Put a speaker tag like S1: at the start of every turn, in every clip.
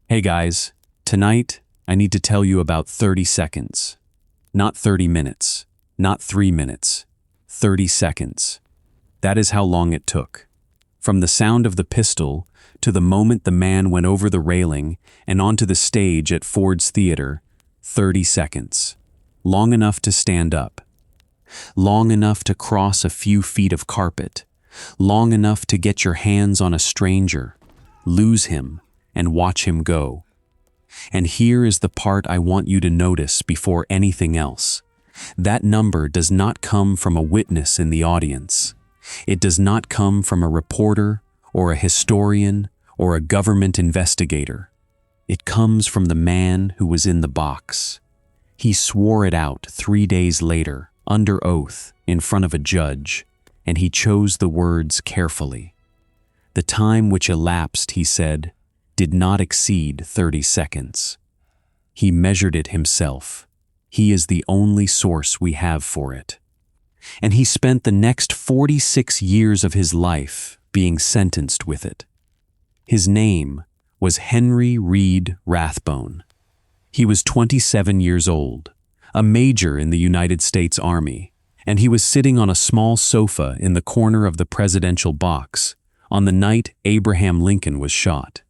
S1: Hey guys, tonight I need to tell you about 30 seconds. Not 30 minutes, not 3 minutes, 30 seconds. That is how long it took. From the sound of the pistol to the moment the man went over the railing and onto the stage at Ford's Theater, 30 seconds. Long enough to stand up. Long enough to cross a few feet of carpet. Long enough to get your hands on a stranger, lose him, and watch him go. And here is the part I want you to notice before anything else. That number does not come from a witness in the audience. It does not come from a reporter or a historian or a government investigator. It comes from the man who was in the box. He swore it out 3 days later, under oath, in front of a judge, and he chose the words carefully. The time which elapsed, he said, did not exceed 30 seconds. He measured it himself. He is the only source we have for it. And he spent the next 46 years of his life being sentenced with it. His name was Henry Reed Rathbone. He was 27 years old, a major in the United States Army, and he was sitting on a small sofa in the corner of the presidential box on the night Abraham Lincoln was shot.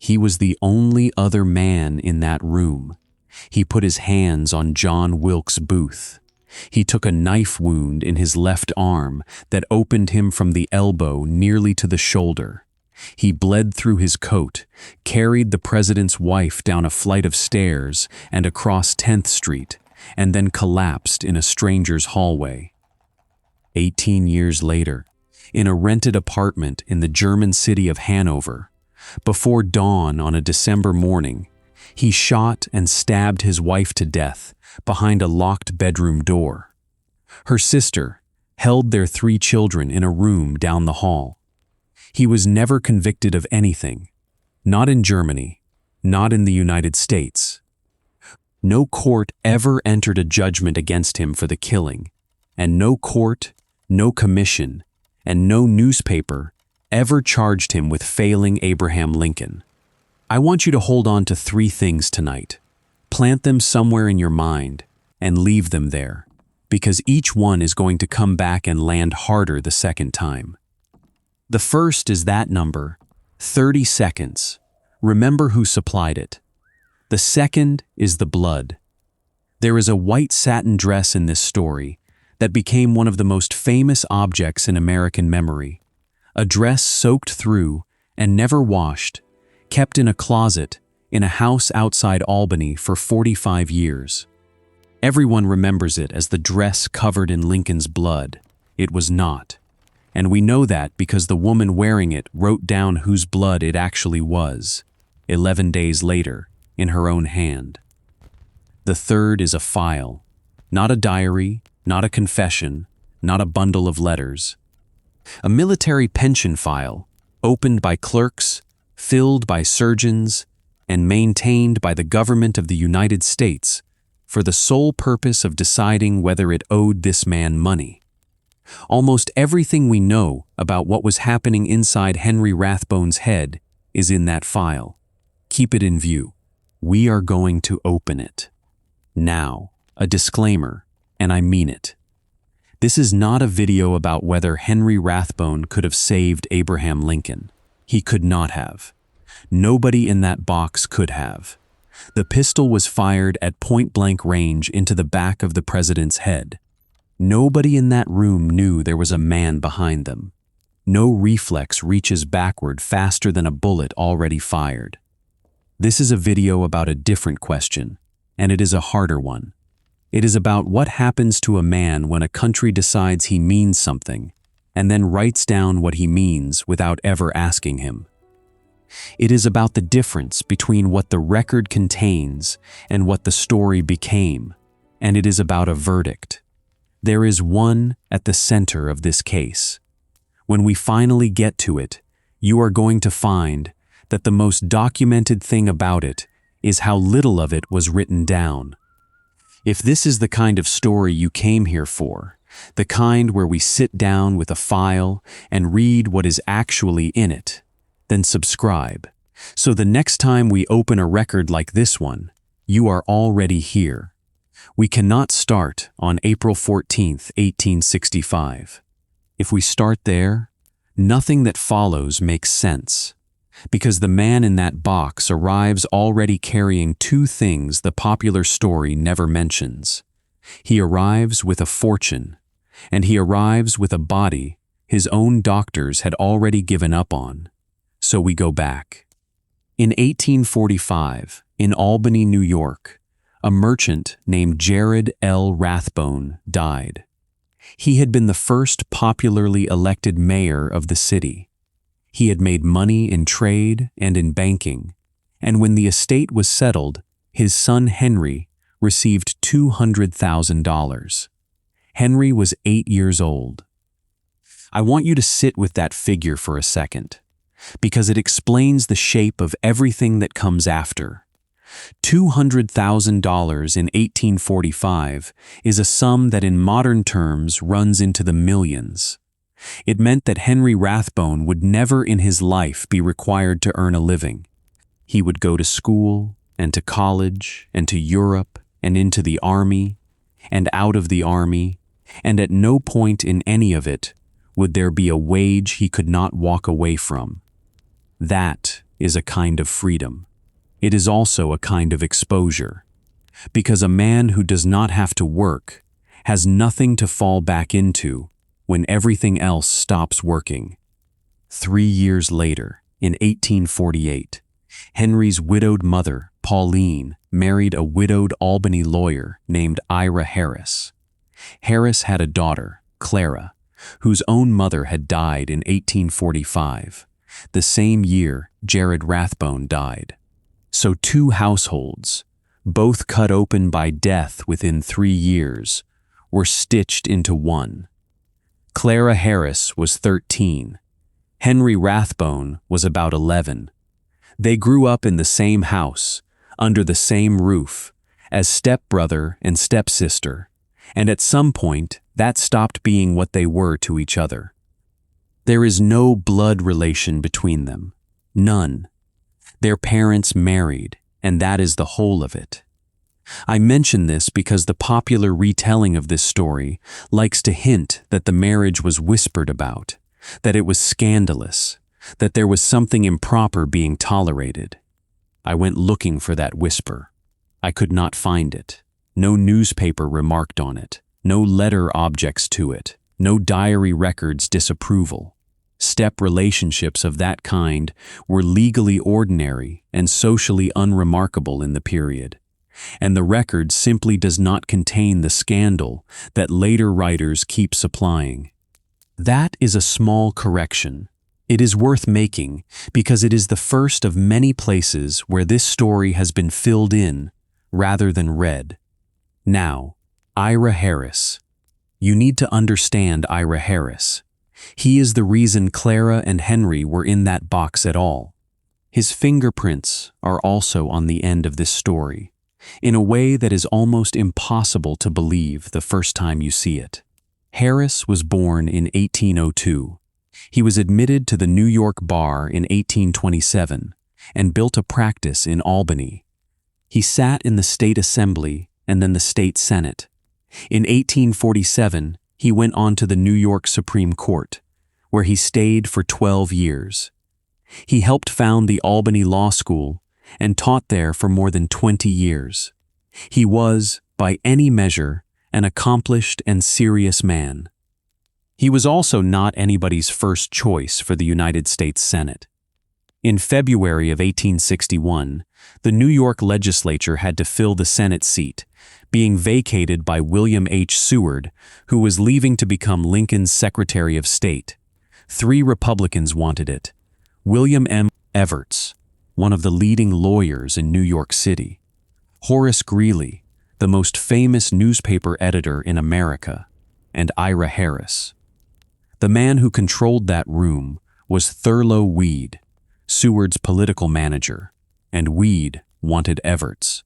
S1: He was the only other man in that room. He put his hands on John Wilkes Booth. He took a knife wound in his left arm that opened him from the elbow nearly to the shoulder. He bled through his coat, carried the president's wife down a flight of stairs and across 10th Street, and then collapsed in a stranger's hallway. 18 years later, in a rented apartment in the German city of Hanover, before dawn on a December morning, he shot and stabbed his wife to death behind a locked bedroom door. Her sister held their 3 children in a room down the hall. He was never convicted of anything, not in Germany, not in the United States. No court ever entered a judgment against him for the killing, and no court, no commission, and no newspaper ever charged him with failing Abraham Lincoln. I want you to hold on to 3 things tonight. Plant them somewhere in your mind and leave them there, because each one is going to come back and land harder the second time. The first is that number, 30 seconds. Remember who supplied it. The second is the blood. There is a white satin dress in this story that became one of the most famous objects in American memory. A dress soaked through and never washed, kept in a closet in a house outside Albany for 45 years. Everyone remembers it as the dress covered in Lincoln's blood. It was not. And we know that because the woman wearing it wrote down whose blood it actually was, 11 days later, in her own hand. The third is a file, not a diary, not a confession, not a bundle of letters. A military pension file, opened by clerks, filled by surgeons, and maintained by the government of the United States for the sole purpose of deciding whether it owed this man money. Almost everything we know about what was happening inside Henry Rathbone's head is in that file. Keep it in view. We are going to open it. Now, a disclaimer, and I mean it. This is not a video about whether Henry Rathbone could have saved Abraham Lincoln. He could not have. Nobody in that box could have. The pistol was fired at point-blank range into the back of the president's head. Nobody in that room knew there was a man behind them. No reflex reaches backward faster than a bullet already fired. This is a video about a different question, and it is a harder one. It is about what happens to a man when a country decides he means something, and then writes down what he means without ever asking him. It is about the difference between what the record contains and what the story became, and it is about a verdict. There is one at the center of this case. When we finally get to it, you are going to find that the most documented thing about it is how little of it was written down. If this is the kind of story you came here for, the kind where we sit down with a file and read what is actually in it, then subscribe, So the next time we open a record like this one, you are already here. We cannot start on April 14th, 1865. If we start there, nothing that follows makes sense, because the man in that box arrives already carrying two things the popular story never mentions. He arrives with a fortune, and he arrives with a body his own doctors had already given up on. So we go back. In 1845, in Albany, New York, a merchant named Jared L. Rathbone died. He had been the first popularly elected mayor of the city. He had made money in trade and in banking, and when the estate was settled, his son Henry received $200,000. Henry was 8 years old. I want you to sit with that figure for a second, because it explains the shape of everything that comes after. $200,000 in 1845 is a sum that in modern terms runs into the millions. It meant that Henry Rathbone would never in his life be required to earn a living. He would go to school and to college and to Europe and into the army and out of the army, and at no point in any of it would there be a wage he could not walk away from. That is a kind of freedom. It is also a kind of exposure, because a man who does not have to work has nothing to fall back into when everything else stops working. 3 years later, in 1848, Henry's widowed mother, Pauline, married a widowed Albany lawyer named Ira Harris. Harris had a daughter, Clara, whose own mother had died in 1845, the same year Jared Rathbone died. So two households, both cut open by death within 3 years, were stitched into one. Clara Harris was 13. Henry Rathbone was about 11. They grew up in the same house, under the same roof, as stepbrother and stepsister, and at some point that stopped being what they were to each other. There is no blood relation between them, none. Their parents married, and that is the whole of it. I mention this because the popular retelling of this story likes to hint that the marriage was whispered about, that it was scandalous, that there was something improper being tolerated. I went looking for that whisper. I could not find it. No newspaper remarked on it, no letter objects to it, no diary records disapproval. Step relationships of that kind were legally ordinary and socially unremarkable in the period, and the record simply does not contain the scandal that later writers keep supplying. That is a small correction. It is worth making because it is the first of many places where this story has been filled in rather than read. Now, Ira Harris. You need to understand Ira Harris. He is the reason Clara and Henry were in that box at all. His fingerprints are also on the end of this story, in a way that is almost impossible to believe the first time you see it. Harris was born in 1802. He was admitted to the New York bar in 1827 and built a practice in Albany. He sat in the state assembly and then the state senate. In 1847, he went on to the New York Supreme Court, where he stayed for 12 years. He helped found the Albany Law School and taught there for more than 20 years. He was, by any measure, an accomplished and serious man. He was also not anybody's first choice for the United States Senate. In February of 1861, the New York legislature had to fill the Senate seat, being vacated by William H. Seward, who was leaving to become Lincoln's Secretary of State. 3 Republicans wanted it. William M. Evarts, one of the leading lawyers in New York City. Horace Greeley, the most famous newspaper editor in America, and Ira Harris. The man who controlled that room was Thurlow Weed, Seward's political manager, and Weed wanted Evarts.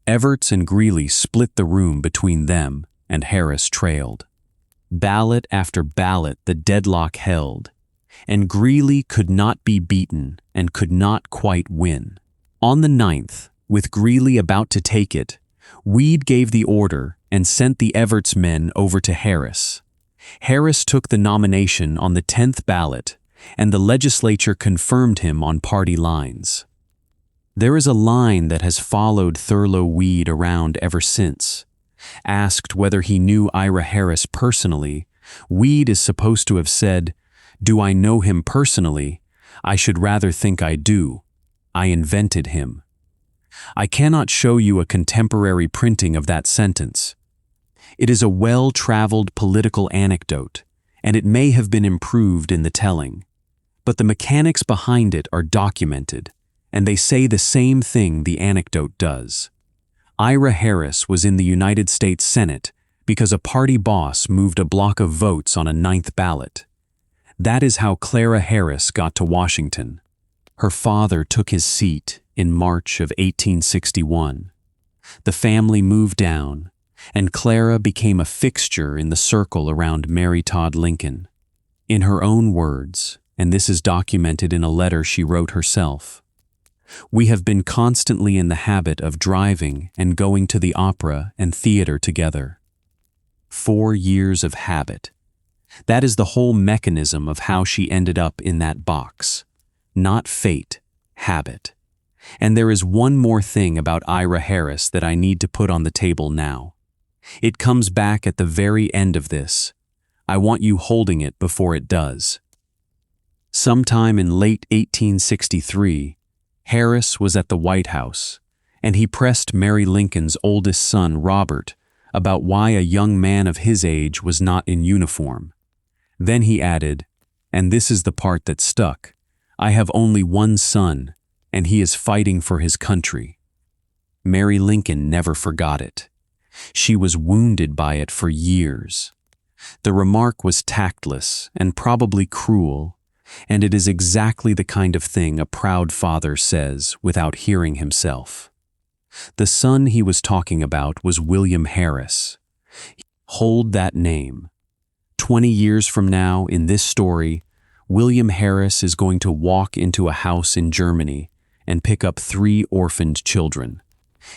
S1: Evarts and Greeley split the room between them, and Harris trailed. Ballot after ballot the deadlock held. and Greeley could not be beaten and could not quite win. On the 9th, with Greeley about to take it, Weed gave the order and sent the Evarts men over to Harris. Harris took the nomination on the 10th ballot, and the legislature confirmed him on party lines. There is a line that has followed Thurlow Weed around ever since. Asked whether he knew Ira Harris personally, Weed is supposed to have said, "Do I know him personally? I should rather think I do. I invented him." I cannot show you a contemporary printing of that sentence. It is a well-traveled political anecdote, and it may have been improved in the telling. But the mechanics behind it are documented, and they say the same thing the anecdote does. Ira Harris was in the United States Senate because a party boss moved a block of votes on a 9th ballot. That is how Clara Harris got to Washington. Her father took his seat in March of 1861. The family moved down, and Clara became a fixture in the circle around Mary Todd Lincoln. In her own words, and this is documented in a letter she wrote herself, "We have been constantly in the habit of driving and going to the opera and theater together." 4 years of habit. That is the whole mechanism of how she ended up in that box. Not fate, habit. And there is one more thing about Ira Harris that I need to put on the table now. It comes back at the very end of this. I want you holding it before it does. Sometime in late 1863, Harris was at the White House, and he pressed Mary Lincoln's oldest son, Robert, about why a young man of his age was not in uniform. Then he added, and this is the part that stuck, "I have only one son, and he is fighting for his country." Mary Lincoln never forgot it. She was wounded by it for years. The remark was tactless and probably cruel, and it is exactly the kind of thing a proud father says without hearing himself. The son he was talking about was William Harris. Hold that name. 20 years from now, in this story, William Harris is going to walk into a house in Germany and pick up 3 orphaned children.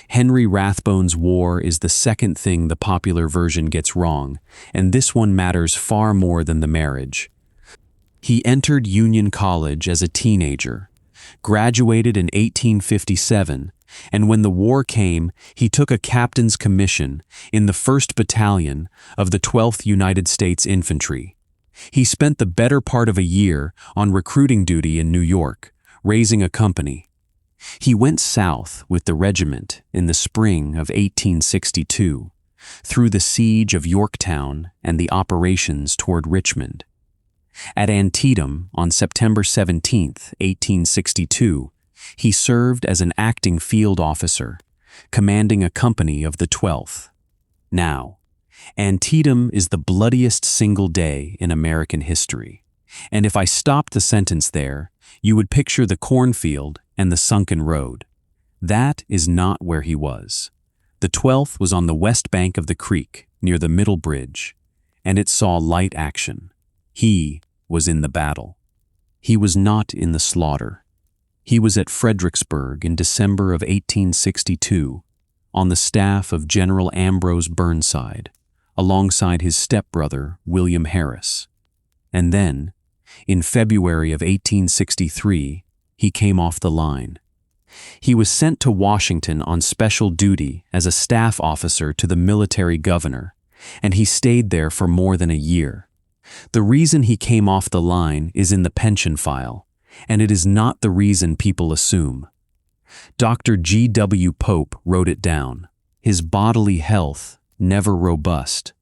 S1: Henry Rathbone's War is the second thing the popular version gets wrong, and this one matters far more than the marriage. He entered Union College as a teenager, graduated in 1857, and when the war came, he took a captain's commission in the 1st Battalion of the 12th United States Infantry. He spent the better part of a year on recruiting duty in New York, raising a company. He went south with the regiment in the spring of 1862, through the siege of Yorktown and the operations toward Richmond. At Antietam on September 17, 1862, he served as an acting field officer, commanding a company of the 12th. Now, Antietam is the bloodiest single day in American history, and if I stopped the sentence there, you would picture the cornfield and the sunken road. That is not where he was. The 12th was on the west bank of the creek, near the middle bridge, and it saw light action. He was in the battle. He was not in the slaughter. He was at Fredericksburg in December of 1862, on the staff of General Ambrose Burnside, alongside his stepbrother, William Harris. And then, in February of 1863, he came off the line. He was sent to Washington on special duty as a staff officer to the military governor, and he stayed there for more than a year. The reason he came off the line is in the pension file, and it is not the reason people assume. Dr. G.W. Pope wrote it down. His bodily health, never robust,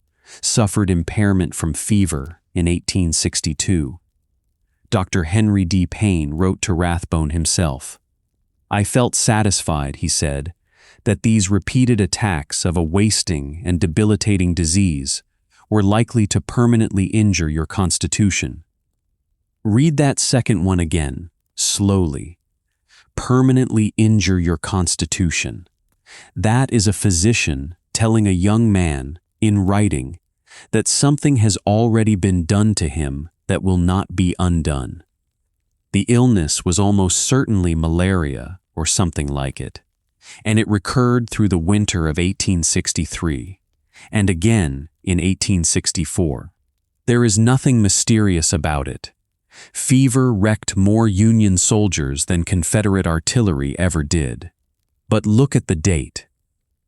S1: suffered impairment from fever in 1862. Dr. Henry D. Payne wrote to Rathbone himself. "I felt satisfied," he said, "that these repeated attacks of a wasting and debilitating disease were likely to permanently injure your constitution." Read that second one again, slowly. Permanently injure your constitution. That is a physician telling a young man, in writing, that something has already been done to him that will not be undone. The illness was almost certainly malaria or something like it, and it recurred through the winter of 1863, and again in 1864. There is nothing mysterious about it. Fever wrecked more Union soldiers than Confederate artillery ever did. But look at the date,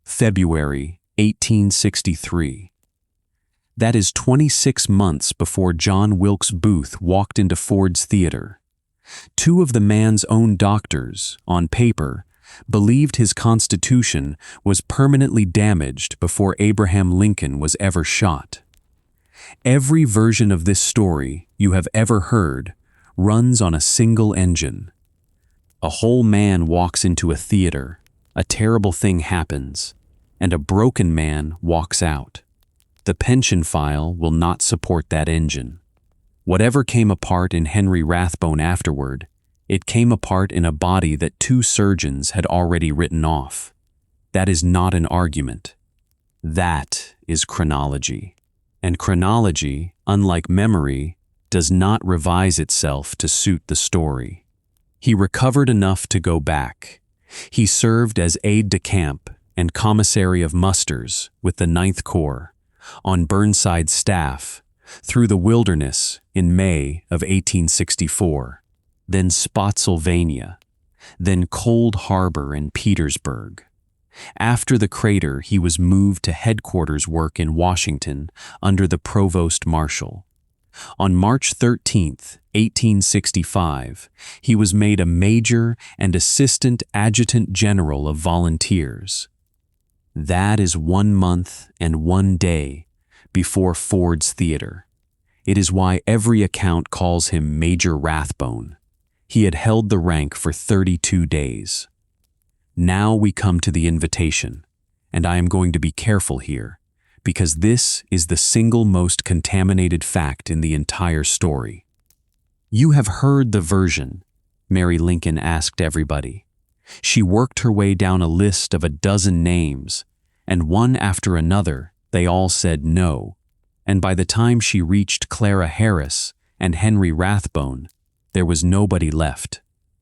S1: February 1863. That is 26 months before John Wilkes Booth walked into Ford's Theater. Two of the man's own doctors, on paper, believed his constitution was permanently damaged before Abraham Lincoln was ever shot. Every version of this story you have ever heard runs on a single engine. A whole man walks into a theater, a terrible thing happens, and a broken man walks out. The pension file will not support that engine. Whatever came apart in Henry Rathbone afterward, it came apart in a body that two surgeons had already written off. That is not an argument. That is chronology. And chronology, unlike memory, does not revise itself to suit the story. He recovered enough to go back. He served as aide-de-camp and commissary of musters with the 9th Corps, on Burnside's staff, through the wilderness in May of 1864, then Spotsylvania, then Cold Harbor and Petersburg. After the crater, he was moved to headquarters work in Washington under the Provost Marshal. On March 13, 1865, he was made a major and assistant adjutant general of volunteers. That is 1 month and 1 day before Ford's Theater. It is why every account calls him Major Rathbone. He had held the rank for 32 days. Now we come to the invitation, and I am going to be careful here, because this is the single most contaminated fact in the entire story. You have heard the version, Mary Lincoln asked everybody. She worked her way down a list of 12 names, and one after another, they all said no, and by the time she reached Clara Harris and Henry Rathbone, there was nobody left.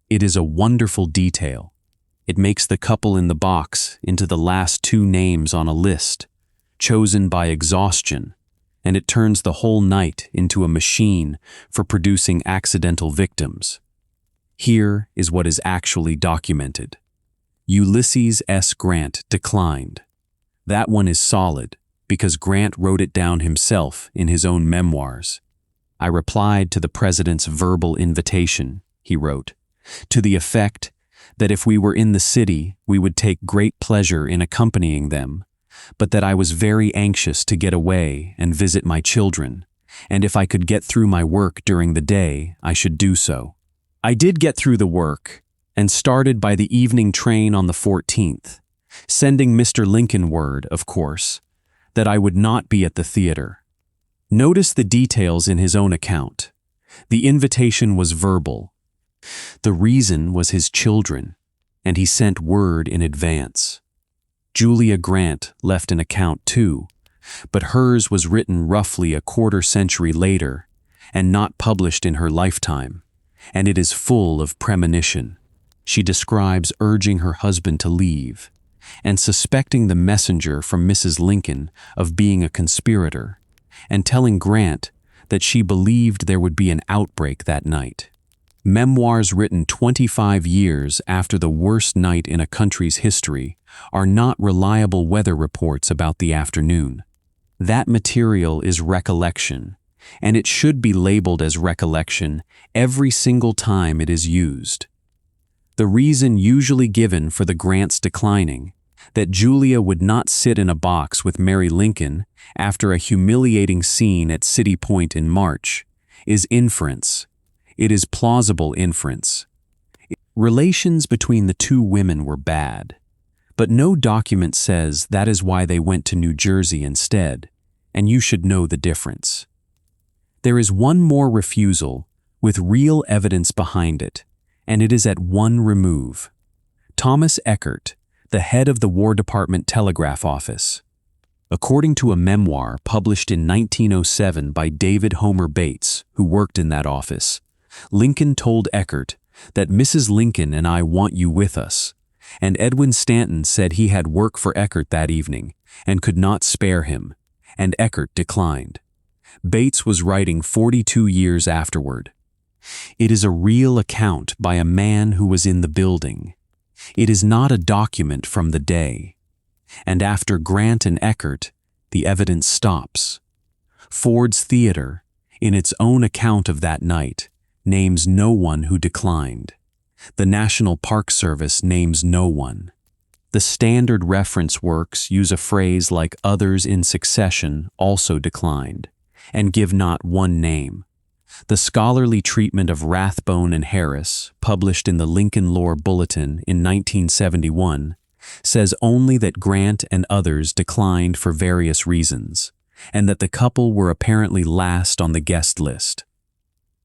S1: It is a wonderful detail. It makes the couple in the box into the last 2 names on a list, chosen by exhaustion, and it turns the whole night into a machine for producing accidental victims. Here is what is actually documented. Ulysses S. Grant declined. That one is solid, because Grant wrote it down himself in his own memoirs. I replied to the president's verbal invitation, he wrote, to the effect that if we were in the city, we would take great pleasure in accompanying them, but that I was very anxious to get away and visit my children, and if I could get through my work during the day, I should do so. I did get through the work, and started by the evening train on the 14th, sending Mr. Lincoln word, of course, that I would not be at the theater. Notice the details in his own account. The invitation was verbal. The reason was his children, and he sent word in advance. Julia Grant left an account too, but hers was written roughly a quarter century later and not published in her lifetime, and it is full of premonition. She describes urging her husband to leave and suspecting the messenger from Mrs. Lincoln of being a conspirator, and telling Grant that she believed there would be an outbreak that night. Memoirs written 25 years after the worst night in a country's history are not reliable weather reports about the afternoon. That material is recollection, and it should be labeled as recollection every single time it is used. The reason usually given for the Grants declining, that Julia would not sit in a box with Mary Lincoln after a humiliating scene at City Point in March, is inference. It is plausible inference. Relations between the two women were bad, but no document says that is why they went to New Jersey instead, and you should know the difference. There is one more refusal with real evidence behind it, and it is at one remove. Thomas Eckert, the head of the War Department Telegraph Office. According to a memoir published in 1907 by David Homer Bates, who worked in that office, Lincoln told Eckert that Mrs. Lincoln and I want you with us, and Edwin Stanton said he had work for Eckert that evening and could not spare him, and Eckert declined. Bates was writing 42 years afterward. It is a real account by a man who was in the building. It is not a document from the day. And after Grant and Eckert, the evidence stops. Ford's Theater, in its own account of that night, names no one who declined. The National Park Service names no one. The standard reference works use a phrase like others in succession also declined, and give not one name. The scholarly treatment of Rathbone and Harris, published in the Lincoln Lore Bulletin in 1971, says only that Grant and others declined for various reasons, and that the couple were apparently last on the guest list.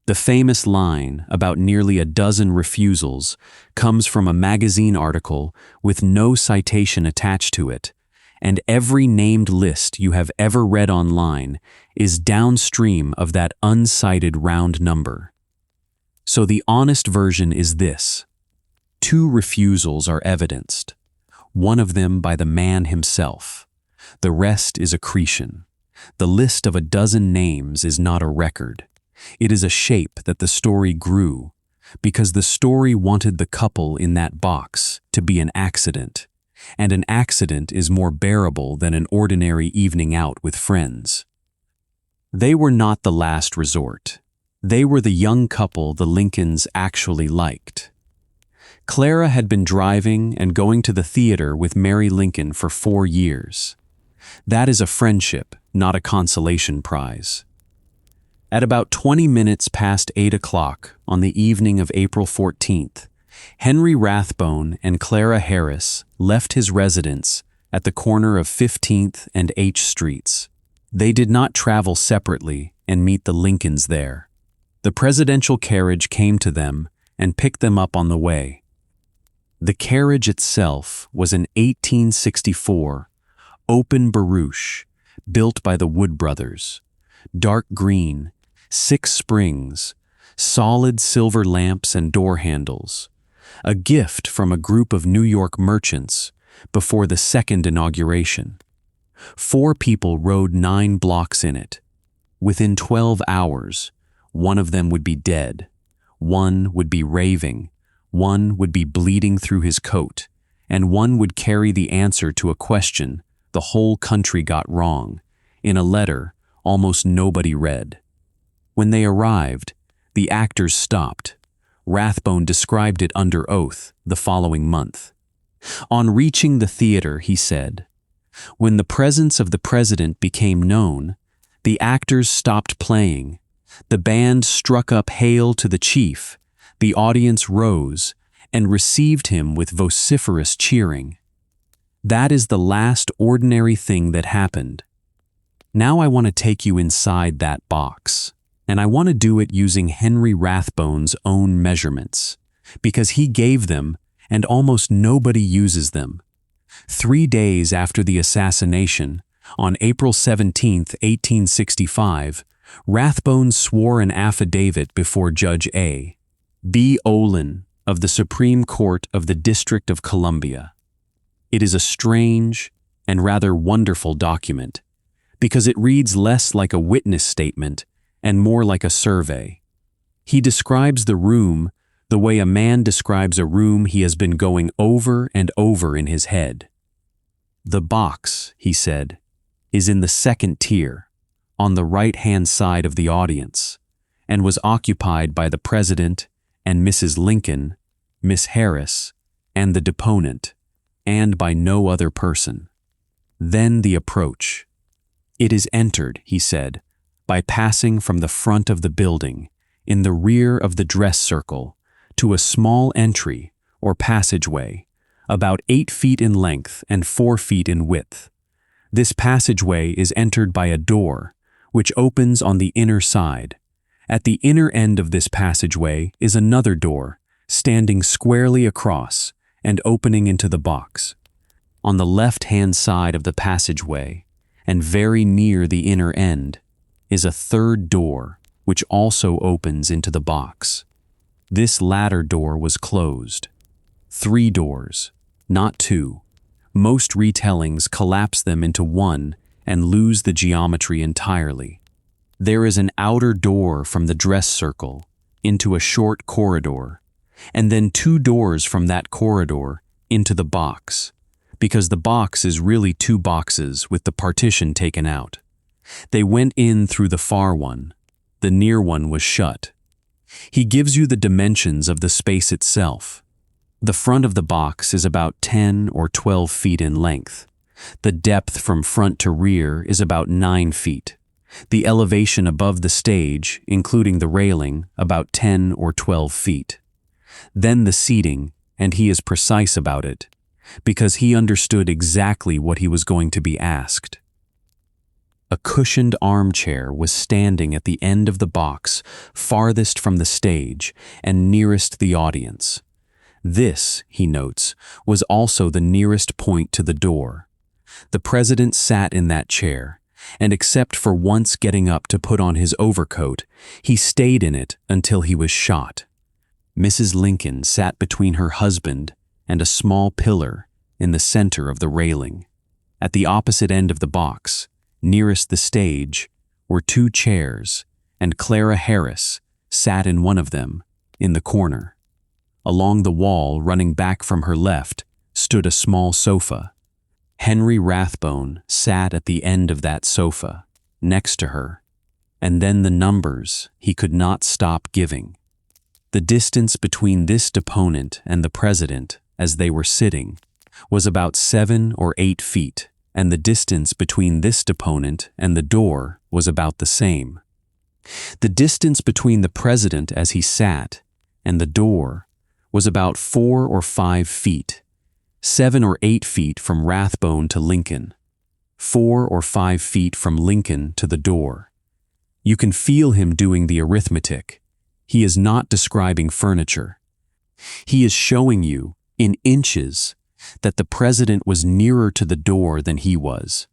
S1: The famous line about nearly a dozen refusals comes from a magazine article with no citation attached to it, and every named list you have ever read online is downstream of that uncited round number. So the honest version is this: 2 refusals are evidenced, one of them by the man himself. The rest is accretion. The list of a dozen names is not a record. It is a shape that the story grew, because the story wanted the couple in that box to be an accident, and an accident is more bearable than an ordinary evening out with friends. They were not the last resort. They were the young couple the Lincolns actually liked. Clara had been driving and going to the theater with Mary Lincoln for 4 years. That is a friendship, not a consolation prize. At about 20 minutes past 8 o'clock on the evening of April 14th, Henry Rathbone and Clara Harris left his residence at the corner of 15th and H Streets. They did not travel separately and meet the Lincolns there. The presidential carriage came to them and picked them up on the way. The carriage itself was an 1864 open barouche built by the Wood brothers, dark green, 6 springs, solid silver lamps and door handles, a gift from a group of New York merchants before the second inauguration. 4 people rode 9 blocks in it. Within 12 hours, one of them would be dead, one would be raving, one would be bleeding through his coat, and one would carry the answer to a question the whole country got wrong, in a letter almost nobody read. When they arrived, the actors stopped. Rathbone described it under oath the following month. On reaching the theater, he said, "When the presence of the president became known, the actors stopped playing. The band struck up Hail to the Chief. The audience rose and received him with vociferous cheering. That is the last ordinary thing that happened. Now I want to take you inside that box, and I want to do it using Henry Rathbone's own measurements, because he gave them and almost nobody uses them. 3 days after the assassination, on April 17, 1865, Rathbone swore an affidavit before Judge A. B. Olin of the Supreme Court of the District of Columbia. It is a strange and rather wonderful document, because it reads less like a witness statement and more like a survey. He describes the room the way a man describes a room he has been going over and over in his head. The box, he said, is in the second tier, on the right-hand side of the audience, and was occupied by the President and Mrs. Lincoln, Miss Harris, and the deponent, and by no other person. Then the approach. It is entered, he said, by passing from the front of the building, in the rear of the dress circle, to a small entry or passageway, about 8 feet in length and 4 feet in width. This passageway is entered by a door, which opens on the inner side. At the inner end of this passageway is another door, standing squarely across and opening into the box. On the left-hand side of the passageway, and very near the inner end is a third door which also opens into the box. This latter door was closed. 3 doors, not 2. Most retellings collapse them into one and lose the geometry entirely. There is an outer door from the dress circle into a short corridor, and then 2 doors from that corridor into the box, because the box is really 2 boxes with the partition taken out. They went in through the far one. The near one was shut. He gives you the dimensions of the space itself. The front of the box is about 10 or 12 feet in length. The depth from front to rear is about 9 feet. The elevation above the stage, including the railing, about 10 or 12 feet. Then the seating, and he is precise about it, because he understood exactly what he was going to be asked. A cushioned armchair was standing at the end of the box, farthest from the stage and nearest the audience. This, he notes, was also the nearest point to the door. The president sat in that chair, and except for once getting up to put on his overcoat, he stayed in it until he was shot. Mrs. Lincoln sat between her husband and a small pillar in the center of the railing. At the opposite end of the box, nearest the stage, were 2 chairs, and Clara Harris sat in one of them, in the corner. Along the wall, running back from her left, stood a small sofa. Henry Rathbone sat at the end of that sofa, next to her, and then the numbers he could not stop giving. The distance between this deponent and the president, as they were sitting, was about 7 or 8 feet, and the distance between this deponent and the door was about the same. The distance between the president as he sat and the door was about 4 or 5 feet, 7 or 8 feet from Rathbone to Lincoln, 4 or 5 feet from Lincoln to the door. You can feel him doing the arithmetic. He is not describing furniture. He is showing you, in inches, that the president was nearer to the door than he was,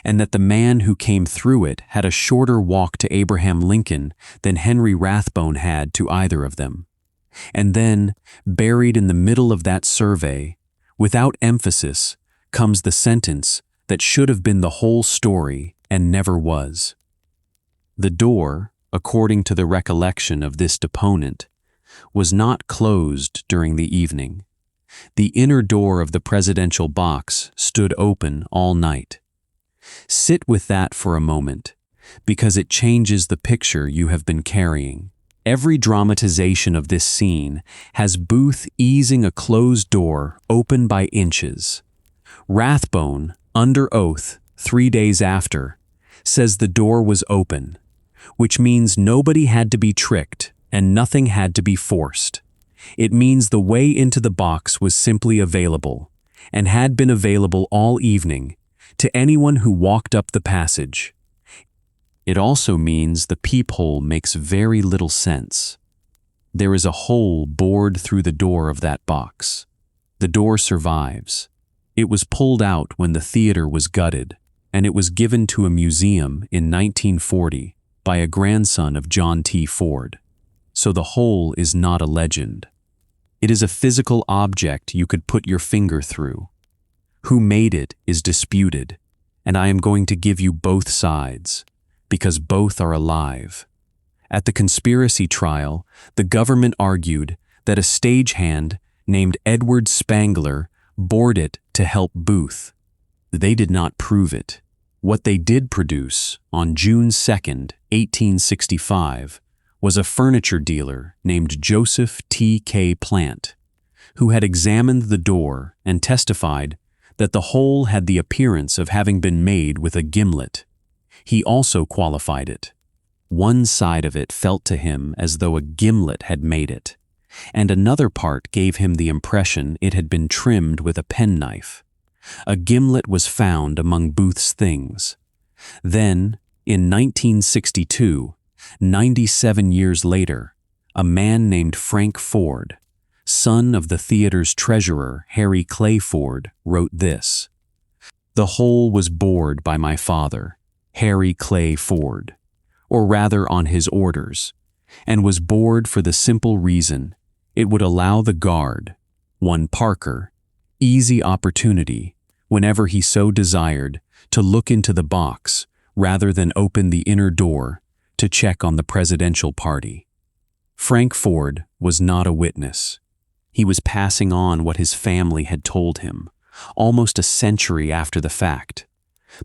S1: and that the man who came through it had a shorter walk to Abraham Lincoln than Henry Rathbone had to either of them. And then, buried in the middle of that survey, without emphasis, comes the sentence that should have been the whole story and never was. The door, according to the recollection of this deponent, was not closed during the evening. The inner door of the presidential box stood open all night. Sit with that for a moment, because it changes the picture you have been carrying. Every dramatization of this scene has Booth easing a closed door open by inches. Rathbone, under oath, 3 days after, says the door was open, which means nobody had to be tricked and nothing had to be forced. It means the way into the box was simply available, and had been available all evening, to anyone who walked up the passage. It also means the peephole makes very little sense. There is a hole bored through the door of that box. The door survives. It was pulled out when the theater was gutted, and it was given to a museum in 1940 by a grandson of John T. Ford. So the hole is not a legend. It is a physical object you could put your finger through. Who made it is disputed, and I am going to give you both sides, because both are alive. At the conspiracy trial, the government argued that a stagehand named Edward Spangler bored it to help Booth. They did not prove it. What they did produce, on June 2nd, 1865, was a furniture dealer named Joseph T.K. Plant, who had examined the door and testified that the hole had the appearance of having been made with a gimlet. He also qualified it. One side of it felt to him as though a gimlet had made it, and another part gave him the impression it had been trimmed with a penknife. A gimlet was found among Booth's things. Then, in 1962, 97 years later, a man named Frank Ford, son of the theater's treasurer Harry Clay Ford, wrote this: The hole was bored by my father, Harry Clay Ford, or rather on his orders, and was bored for the simple reason it would allow the guard, one Parker, easy opportunity, whenever he so desired, to look into the box rather than open the inner door to check on the presidential party. Frank Ford was not a witness. He was passing on what his family had told him, almost a century after the fact.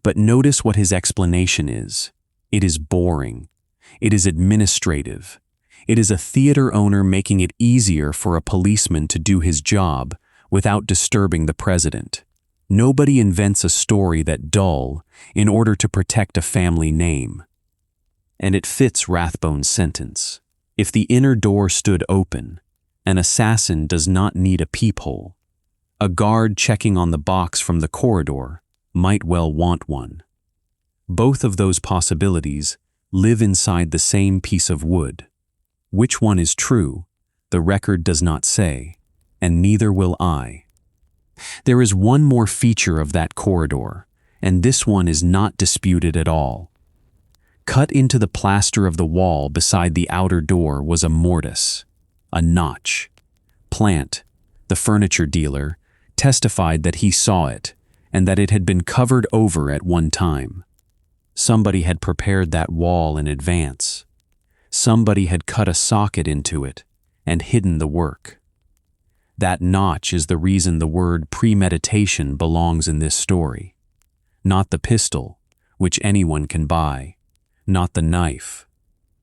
S1: But notice what his explanation is. It is boring. It is administrative. It is a theater owner making it easier for a policeman to do his job without disturbing the president. Nobody invents a story that dull in order to protect a family name. And it fits Rathbone's sentence. If the inner door stood open, an assassin does not need a peephole. A guard checking on the box from the corridor might well want one. Both of those possibilities live inside the same piece of wood. Which one is true, the record does not say, and neither will I. There is one more feature of that corridor, and this one is not disputed at all. Cut into the plaster of the wall beside the outer door was a mortise, a notch. Plant, the furniture dealer, testified that he saw it and that it had been covered over at one time. Somebody had prepared that wall in advance. Somebody had cut a socket into it and hidden the work. That notch is the reason the word premeditation belongs in this story. Not the pistol, which anyone can buy. Not the knife.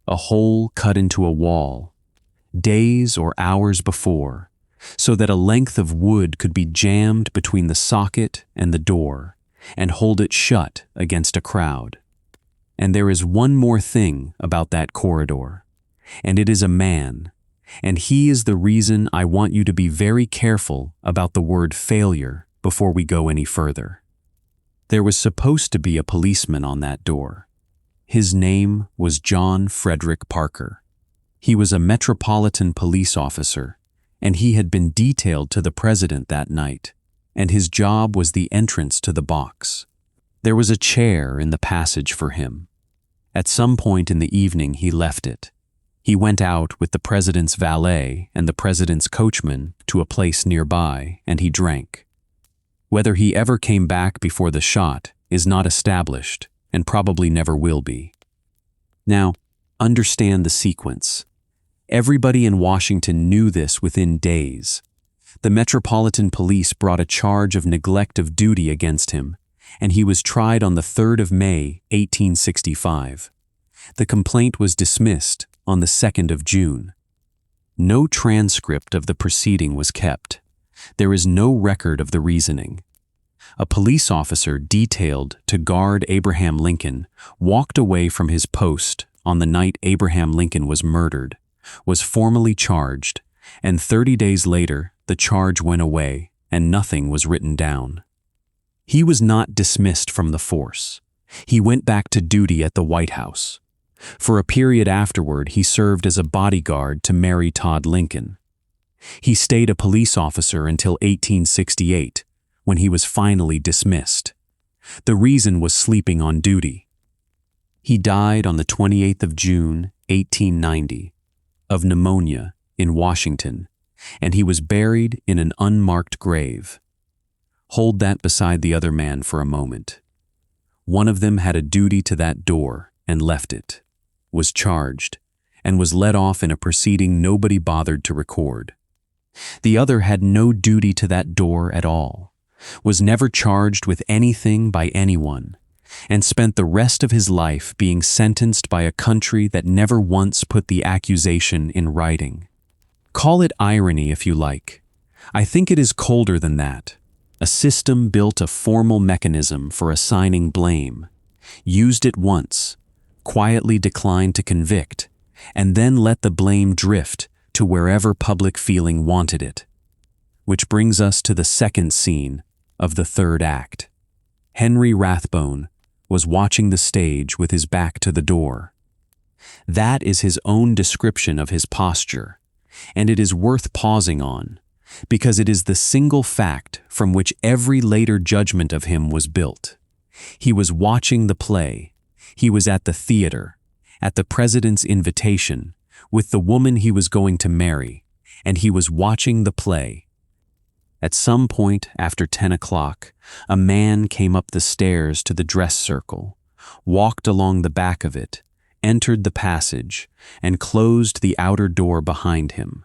S1: A hole cut into a wall, days or hours before, so that a length of wood could be jammed between the socket and the door and hold it shut against a crowd. And there is one more thing about that corridor, and it is a man, and he is the reason I want you to be very careful about the word failure before we go any further. There was supposed to be a policeman on that door. His name was John Frederick Parker. He was a Metropolitan Police officer, and he had been detailed to the president that night, and his job was the entrance to the box. There was a chair in the passage for him. At some point in the evening he left it. He went out with the president's valet and the president's coachman to a place nearby, and he drank. Whether he ever came back before the shot is not established, and probably never will be. Now, understand the sequence. Everybody in Washington knew this within days. The Metropolitan Police brought a charge of neglect of duty against him, and he was tried on the 3rd of May, 1865. The complaint was dismissed on the 2nd of June. No transcript of the proceeding was kept. There is no record of the reasoning. A police officer detailed to guard Abraham Lincoln walked away from his post on the night Abraham Lincoln was murdered, was formally charged, and 30 days later the charge went away and nothing was written down. He was not dismissed from the force. He went back to duty at the White House. For a period afterward, he served as a bodyguard to Mary Todd Lincoln. He stayed a police officer until 1868, when he was finally dismissed. The reason was sleeping on duty. He died on the 28th of June, 1890, of pneumonia in Washington, and he was buried in an unmarked grave. Hold that beside the other man for a moment. One of them had a duty to that door and left it, was charged, and was let off in a proceeding nobody bothered to record. The other had no duty to that door at all, was never charged with anything by anyone, and spent the rest of his life being sentenced by a country that never once put the accusation in writing. Call it irony if you like. I think it is colder than that. A system built a formal mechanism for assigning blame, used it once, quietly declined to convict, and then let the blame drift to wherever public feeling wanted it. Which brings us to the second scene of the third act. Henry Rathbone was watching the stage with his back to the door. That is his own description of his posture, and it is worth pausing on, because it is the single fact from which every later judgment of him was built. He was watching the play. He was at the theater, at the president's invitation, with the woman he was going to marry, and he was watching the play. At some point after 10 o'clock, a man came up the stairs to the dress circle, walked along the back of it, entered the passage, and closed the outer door behind him.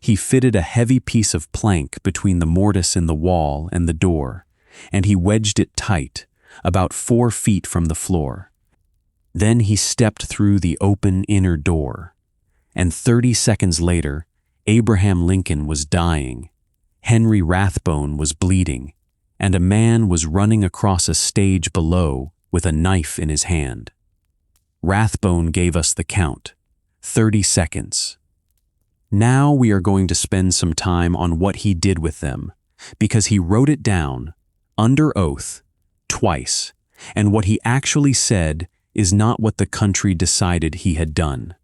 S1: He fitted a heavy piece of plank between the mortise in the wall and the door, and he wedged it tight, about 4 feet from the floor. Then he stepped through the open inner door, and 30 seconds later, Abraham Lincoln was dying, Henry Rathbone was bleeding, and a man was running across a stage below with a knife in his hand. Rathbone gave us the count, 30 seconds. Now we are going to spend some time on what he did with them, because he wrote it down, under oath, twice, and what he actually said is not what the country decided he had done.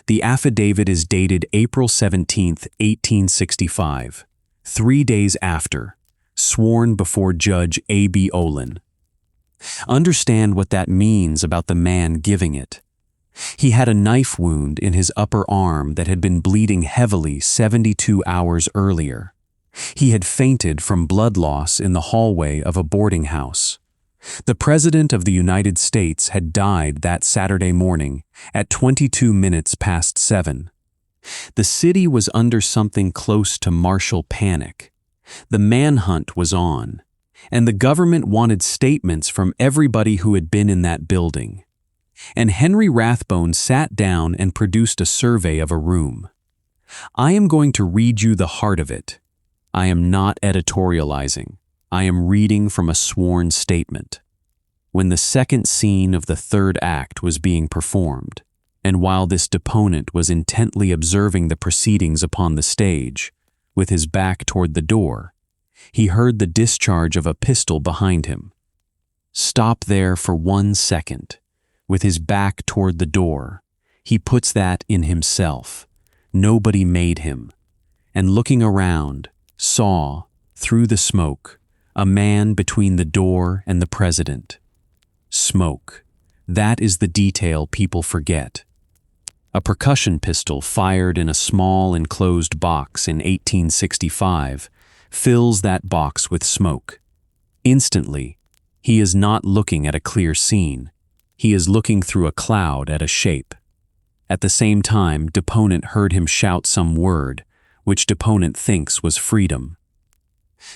S1: The affidavit is dated April 17, 1865, 3 days after, sworn before Judge A.B. Olin. Understand what that means about the man giving it. He had a knife wound in his upper arm that had been bleeding heavily 72 hours earlier. He had fainted from blood loss in the hallway of a boarding house. The President of the United States had died that Saturday morning at 22 minutes past 7. The city was under something close to martial panic. The manhunt was on, and the government wanted statements from everybody who had been in that building. And Henry Rathbone sat down and produced a survey of a room. I am going to read you the heart of it. I am not editorializing. I am reading from a sworn statement. When the second scene of the third act was being performed, and while this deponent was intently observing the proceedings upon the stage, with his back toward the door, he heard the discharge of a pistol behind him. Stop there for 1 second. With his back toward the door, he puts that in himself. Nobody made him. And looking around, saw, through the smoke, a man between the door and the president. Smoke. That is the detail people forget. A percussion pistol fired in a small enclosed box in 1865 fills that box with smoke. Instantly, he is not looking at a clear scene. He is looking through a cloud at a shape. At the same time, deponent heard him shout some word, which deponent thinks was freedom.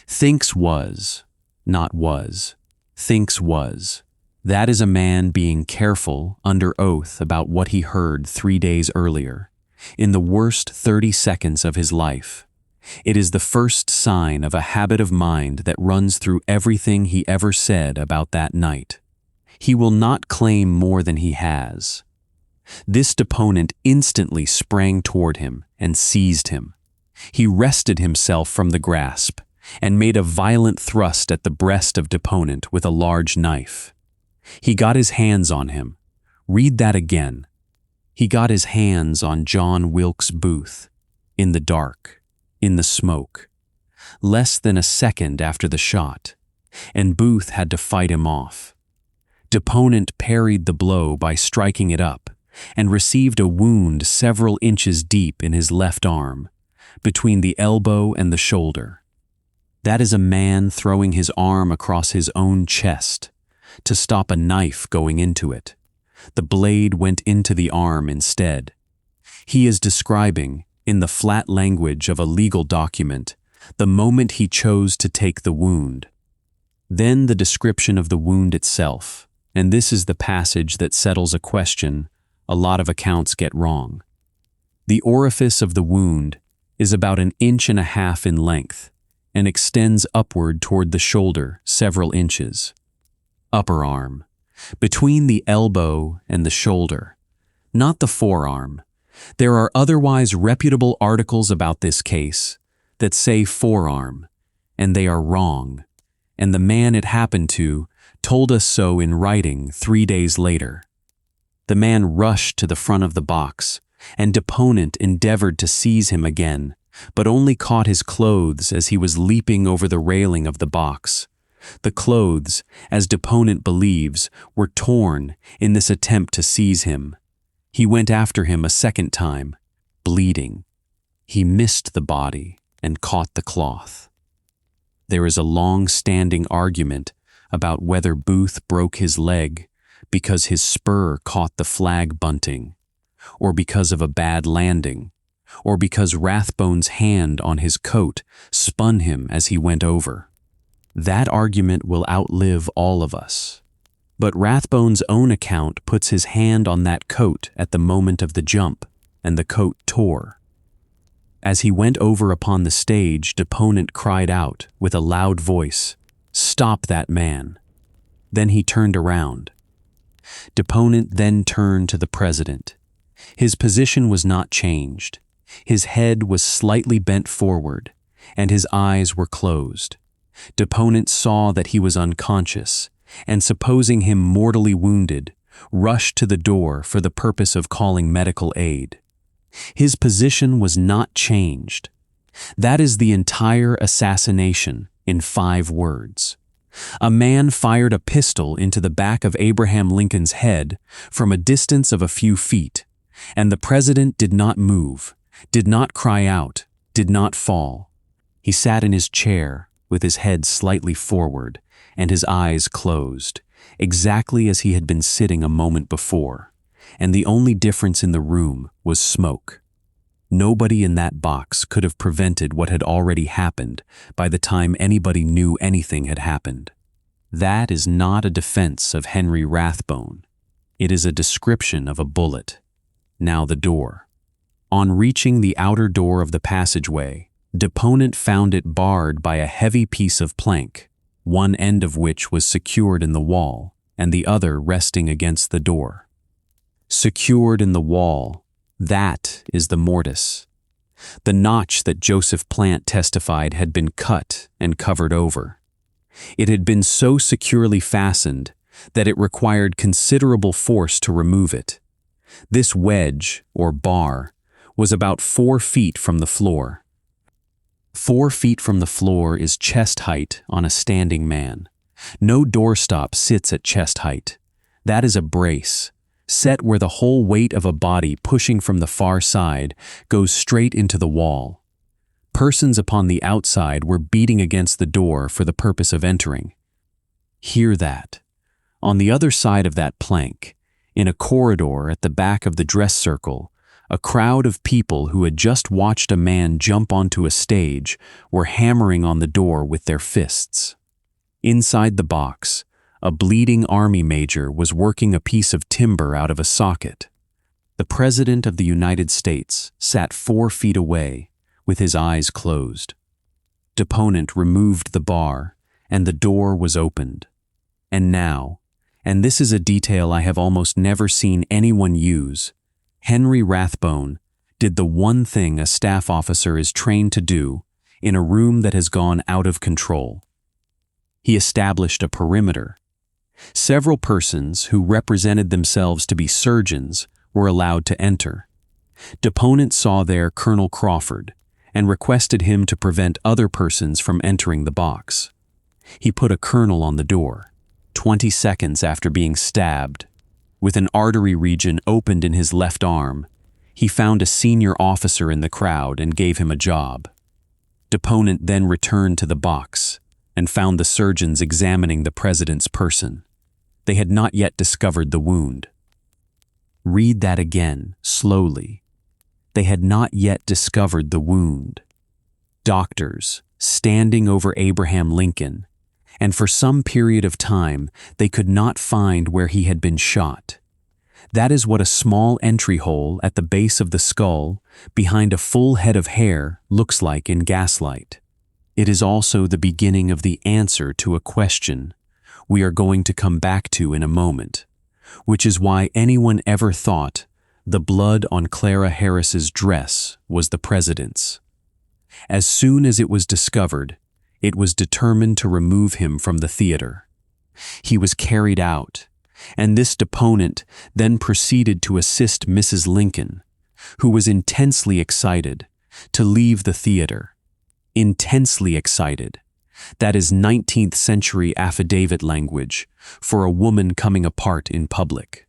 S1: Thinks was, not was. Thinks was. That is a man being careful, under oath, about what he heard 3 days earlier, in the worst 30 seconds of his life. It is the first sign of a habit of mind that runs through everything he ever said about that night. He will not claim more than he has. This deponent instantly sprang toward him and seized him. He wrested himself from the grasp and made a violent thrust at the breast of deponent with a large knife. He got his hands on him. Read that again. He got his hands on John Wilkes Booth, in the dark, in the smoke, less than a second after the shot, and Booth had to fight him off. Deponent parried the blow by striking it up and received a wound several inches deep in his left arm, between the elbow and the shoulder. That is a man throwing his arm across his own chest to stop a knife going into it. The blade went into the arm instead. He is describing, in the flat language of a legal document, the moment he chose to take the wound. Then the description of the wound itself. And this is the passage that settles a question a lot of accounts get wrong. The orifice of the wound is about 1.5 inches in length and extends upward toward the shoulder several inches. Upper arm, between the elbow and the shoulder, not the forearm. There are otherwise reputable articles about this case that say forearm, and they are wrong, and the man it happened to told us so in writing 3 days later. The man rushed to the front of the box, and deponent endeavored to seize him again, but only caught his clothes as he was leaping over the railing of the box. The clothes, as deponent believes, were torn in this attempt to seize him. He went after him a second time, bleeding. He missed the body and caught the cloth. There is a long-standing argument about whether Booth broke his leg because his spur caught the flag bunting, or because of a bad landing, or because Rathbone's hand on his coat spun him as he went over. That argument will outlive all of us. But Rathbone's own account puts his hand on that coat at the moment of the jump, and the coat tore. As he went over upon the stage, deponent cried out with a loud voice, "Stop that man!" Then he turned around. Deponent then turned to the president. His position was not changed. His head was slightly bent forward, and his eyes were closed. Deponent saw that he was unconscious, and supposing him mortally wounded, rushed to the door for the purpose of calling medical aid. His position was not changed. That is the entire assassination in 5 words. A man fired a pistol into the back of Abraham Lincoln's head from a distance of a few feet, and the president did not move, did not cry out, did not fall. He sat in his chair with his head slightly forward and his eyes closed, exactly as he had been sitting a moment before, and the only difference in the room was smoke. Nobody in that box could have prevented what had already happened by the time anybody knew anything had happened. That is not a defense of Henry Rathbone. It is a description of a bullet. Now the door. On reaching the outer door of the passageway, deponent found it barred by a heavy piece of plank, one end of which was secured in the wall and the other resting against the door. Secured in the wall, that is the mortise. The notch that Joseph Plant testified had been cut and covered over. It had been so securely fastened that it required considerable force to remove it. This wedge, or bar, was about 4 feet from the floor. 4 feet from the floor is chest height on a standing man. No doorstop sits at chest height. That is a brace, set where the whole weight of a body pushing from the far side goes straight into the wall. Persons upon the outside were beating against the door for the purpose of entering. Hear that. On the other side of that plank, in a corridor at the back of the dress circle, a crowd of people who had just watched a man jump onto a stage were hammering on the door with their fists. Inside the box, a bleeding army major was working a piece of timber out of a socket. The President of the United States sat 4 feet away, with his eyes closed. Deponent removed the bar, and the door was opened. And now, and this is a detail I have almost never seen anyone use, Henry Rathbone did the one thing a staff officer is trained to do in a room that has gone out of control. He established a perimeter. Several persons who represented themselves to be surgeons were allowed to enter. Deponent saw there Colonel Crawford and requested him to prevent other persons from entering the box. He put a colonel on the door, 20 seconds after being stabbed. With an artery region opened in his left arm, he found a senior officer in the crowd and gave him a job. Deponent then returned to the box and found the surgeons examining the president's person. They had not yet discovered the wound. Read that again, slowly. They had not yet discovered the wound. Doctors, standing over Abraham Lincoln, and for some period of time they could not find where he had been shot. That is what a small entry hole at the base of the skull, behind a full head of hair, looks like in gaslight. It is also the beginning of the answer to a question we are going to come back to in a moment, which is why anyone ever thought the blood on Clara Harris's dress was the president's. As soon as it was discovered, it was determined to remove him from the theater. He was carried out, and this deponent then proceeded to assist Mrs. Lincoln, who was intensely excited, to leave the theater. Intensely excited. That is 19th century affidavit language for a woman coming apart in public.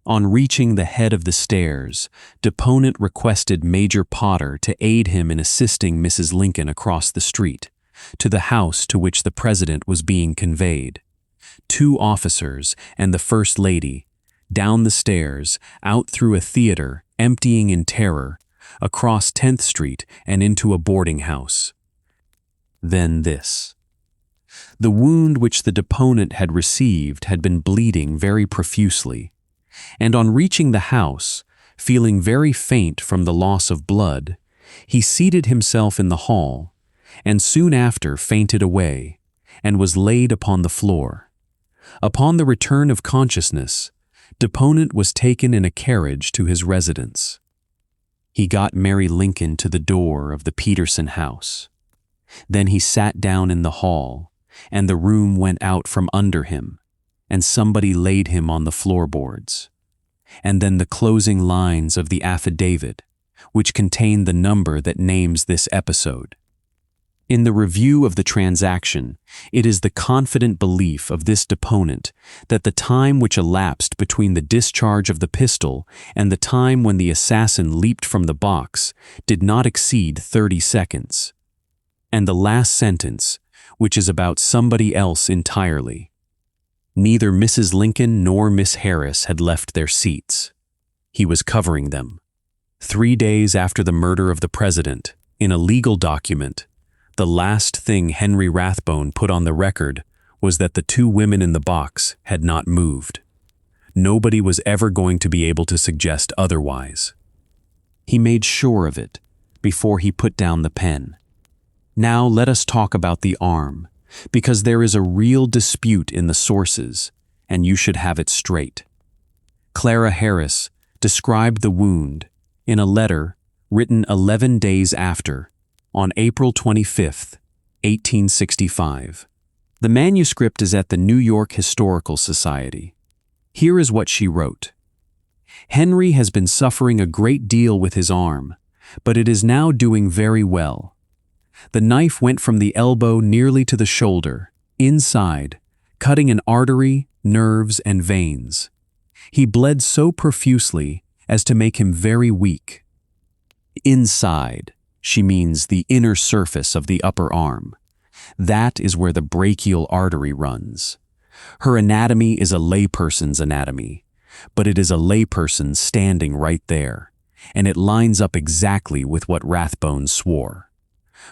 S1: On reaching the head of the stairs, deponent requested Major Potter to aid him in assisting Mrs. Lincoln across the street, to the house to which the president was being conveyed. 2 officers and the First Lady, down the stairs, out through a theater, emptying in terror, across 10th Street and into a boarding house. Then this. The wound which the deponent had received had been bleeding very profusely, and on reaching the house, feeling very faint from the loss of blood, he seated himself in the hall, and soon after fainted away, and was laid upon the floor. Upon the return of consciousness, deponent was taken in a carriage to his residence. He got Mary Lincoln to the door of the Peterson house. Then he sat down in the hall, and the room went out from under him, and somebody laid him on the floorboards. And then the closing lines of the affidavit, which contain the number that names this episode. In the review of the transaction, it is the confident belief of this deponent that the time which elapsed between the discharge of the pistol and the time when the assassin leaped from the box did not exceed 30 seconds. And the last sentence, which is about somebody else entirely. Neither Mrs. Lincoln nor Miss Harris had left their seats. He was covering them. 3 days after the murder of the president, in a legal document, the last thing Henry Rathbone put on the record was that the 2 women in the box had not moved. Nobody was ever going to be able to suggest otherwise. He made sure of it before he put down the pen. Now let us talk about the arm, because there is a real dispute in the sources, and you should have it straight. Clara Harris described the wound in a letter written 11 days after, on April 25, 1865. The manuscript is at the New York Historical Society. Here is what she wrote. Henry has been suffering a great deal with his arm, but it is now doing very well. The knife went from the elbow nearly to the shoulder, inside, cutting an artery, nerves, and veins. He bled so profusely as to make him very weak. Inside, she means the inner surface of the upper arm. That is where the brachial artery runs. Her anatomy is a layperson's anatomy, but it is a layperson standing right there, and it lines up exactly with what Rathbone swore.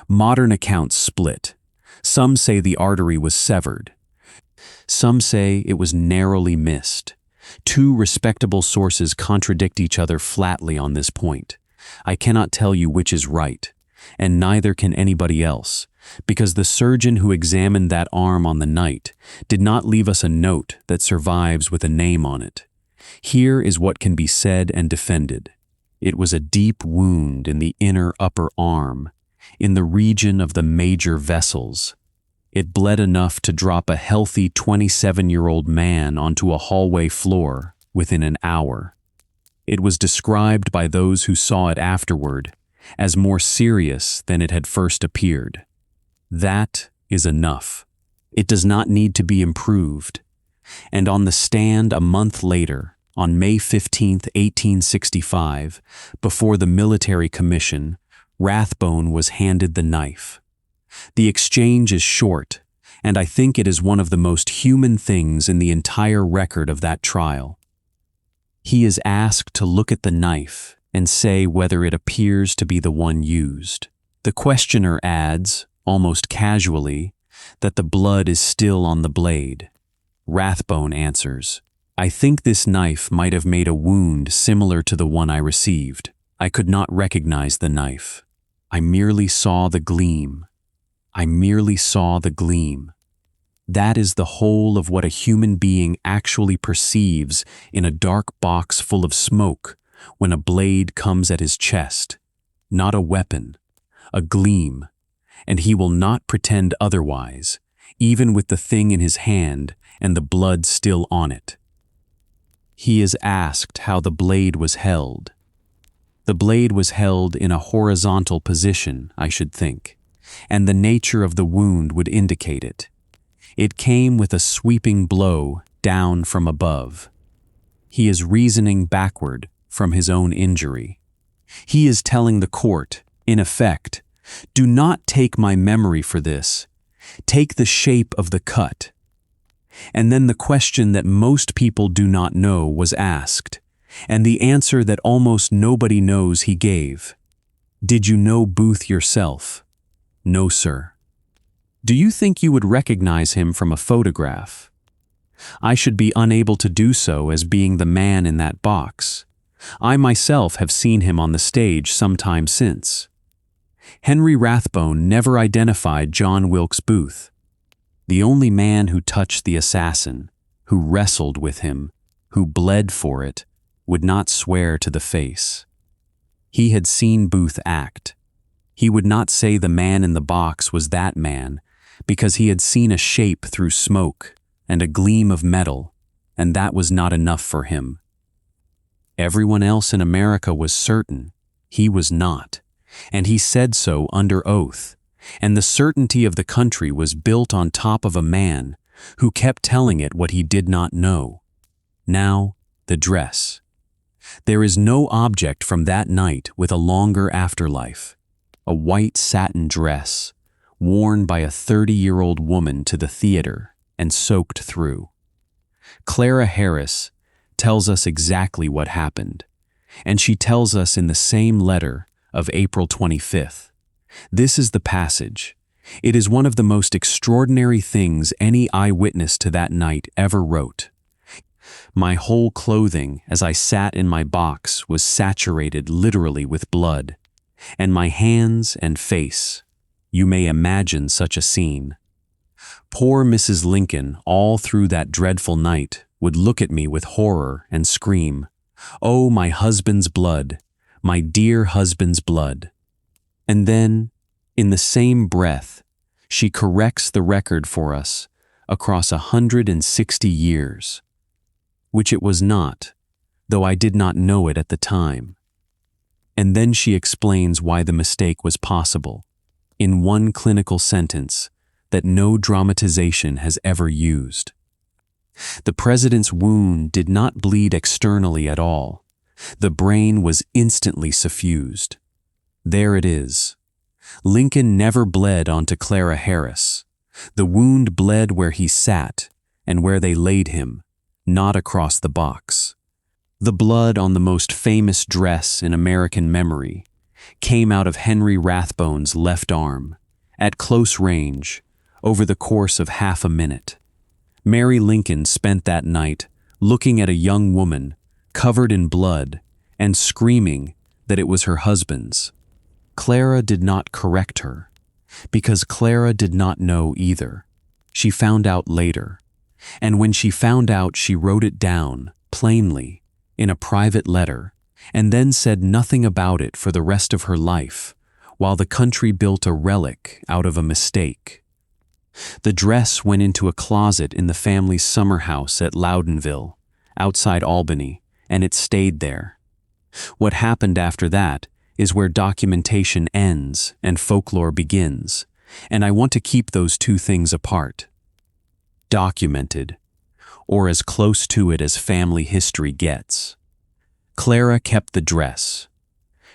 S1: Modern accounts split. Some say the artery was severed. Some say it was narrowly missed. 2 respectable sources contradict each other flatly on this point. I cannot tell you which is right, and neither can anybody else, because the surgeon who examined that arm on the night did not leave us a note that survives with a name on it. Here is what can be said and defended. It was a deep wound in the inner upper arm, in the region of the major vessels. It bled enough to drop a healthy 27-year-old man onto a hallway floor within an hour. It was described by those who saw it afterward as more serious than it had first appeared. That is enough. It does not need to be improved. And on the stand a month later, on May 15, 1865, before the military commission, Rathbone was handed the knife. The exchange is short, and I think it is one of the most human things in the entire record of that trial. He is asked to look at the knife and say whether it appears to be the one used. The questioner adds, almost casually, that the blood is still on the blade. Rathbone answers, I think this knife might have made a wound similar to the one I received. I could not recognize the knife. I merely saw the gleam. I merely saw the gleam. That is the whole of what a human being actually perceives in a dark box full of smoke when a blade comes at his chest. Not a weapon, a gleam, and he will not pretend otherwise, even with the thing in his hand and the blood still on it. He is asked how the blade was held. The blade was held in a horizontal position, I should think, and the nature of the wound would indicate it. It came with a sweeping blow down from above. He is reasoning backward from his own injury. He is telling the court, in effect, do not take my memory for this. Take the shape of the cut. And then the question that most people do not know was asked, and the answer that almost nobody knows he gave. Did you know Booth yourself? No, sir. Do you think you would recognize him from a photograph? I should be unable to do so as being the man in that box. I myself have seen him on the stage some time since. Henry Rathbone never identified John Wilkes Booth. The only man who touched the assassin, who wrestled with him, who bled for it, would not swear to the face. He had seen Booth act. He would not say the man in the box was that man, because he had seen a shape through smoke and a gleam of metal, and that was not enough for him. Everyone else in America was certain. He was not, and he said so under oath, and the certainty of the country was built on top of a man who kept telling it what he did not know. Now, the dress. There is no object from that night with a longer afterlife. A white satin dress, worn by a 30-year-old woman to the theater and soaked through. Clara Harris tells us exactly what happened, and she tells us in the same letter of April 25th. This is the passage. It is one of the most extraordinary things any eyewitness to that night ever wrote. My whole clothing as I sat in my box was saturated literally with blood, and my hands and face. You may imagine such a scene. Poor Mrs. Lincoln, all through that dreadful night, would look at me with horror and scream, "Oh, my husband's blood, my dear husband's blood." And then, in the same breath, she corrects the record for us across 160 years, which it was not, though I did not know it at the time. And then she explains why the mistake was possible, in one clinical sentence that no dramatization has ever used. The president's wound did not bleed externally at all. The brain was instantly suffused. There it is. Lincoln never bled onto Clara Harris. The wound bled where he sat and where they laid him, not across the box. The blood on the most famous dress in American memory came out of Henry Rathbone's left arm, at close range, over the course of half a minute. Mary Lincoln spent that night looking at a young woman covered in blood and screaming that it was her husband's. Clara did not correct her, because Clara did not know either. She found out later, and when she found out, she wrote it down, plainly, in a private letter, and then said nothing about it for the rest of her life, while the country built a relic out of a mistake. The dress went into a closet in the family's summer house at Loudonville, outside Albany, and it stayed there. What happened after that is where documentation ends and folklore begins, and I want to keep those two things apart. Documented, or as close to it as family history gets. Clara kept the dress.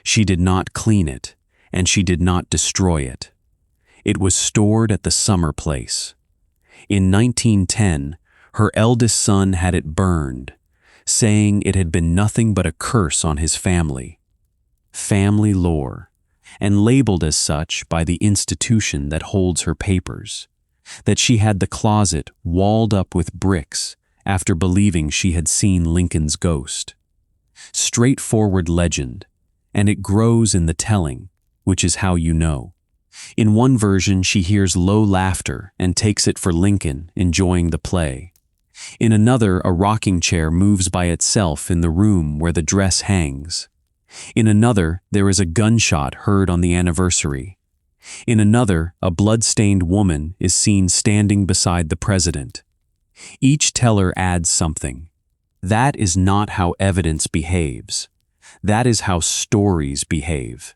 S1: She did not clean it, and she did not destroy it. It was stored at the summer place. In 1910, her eldest son had it burned, saying it had been nothing but a curse on his family. Family lore, and labeled as such by the institution that holds her papers, that she had the closet walled up with bricks after believing she had seen Lincoln's ghost. Straightforward legend, and it grows in the telling, which is how you know. In one version, she hears low laughter and takes it for Lincoln enjoying the play. In another, a rocking chair moves by itself in the room where the dress hangs. In another, there is a gunshot heard on the anniversary. In another, a blood-stained woman is seen standing beside the president. Each teller adds something. That is not how evidence behaves. That is how stories behave.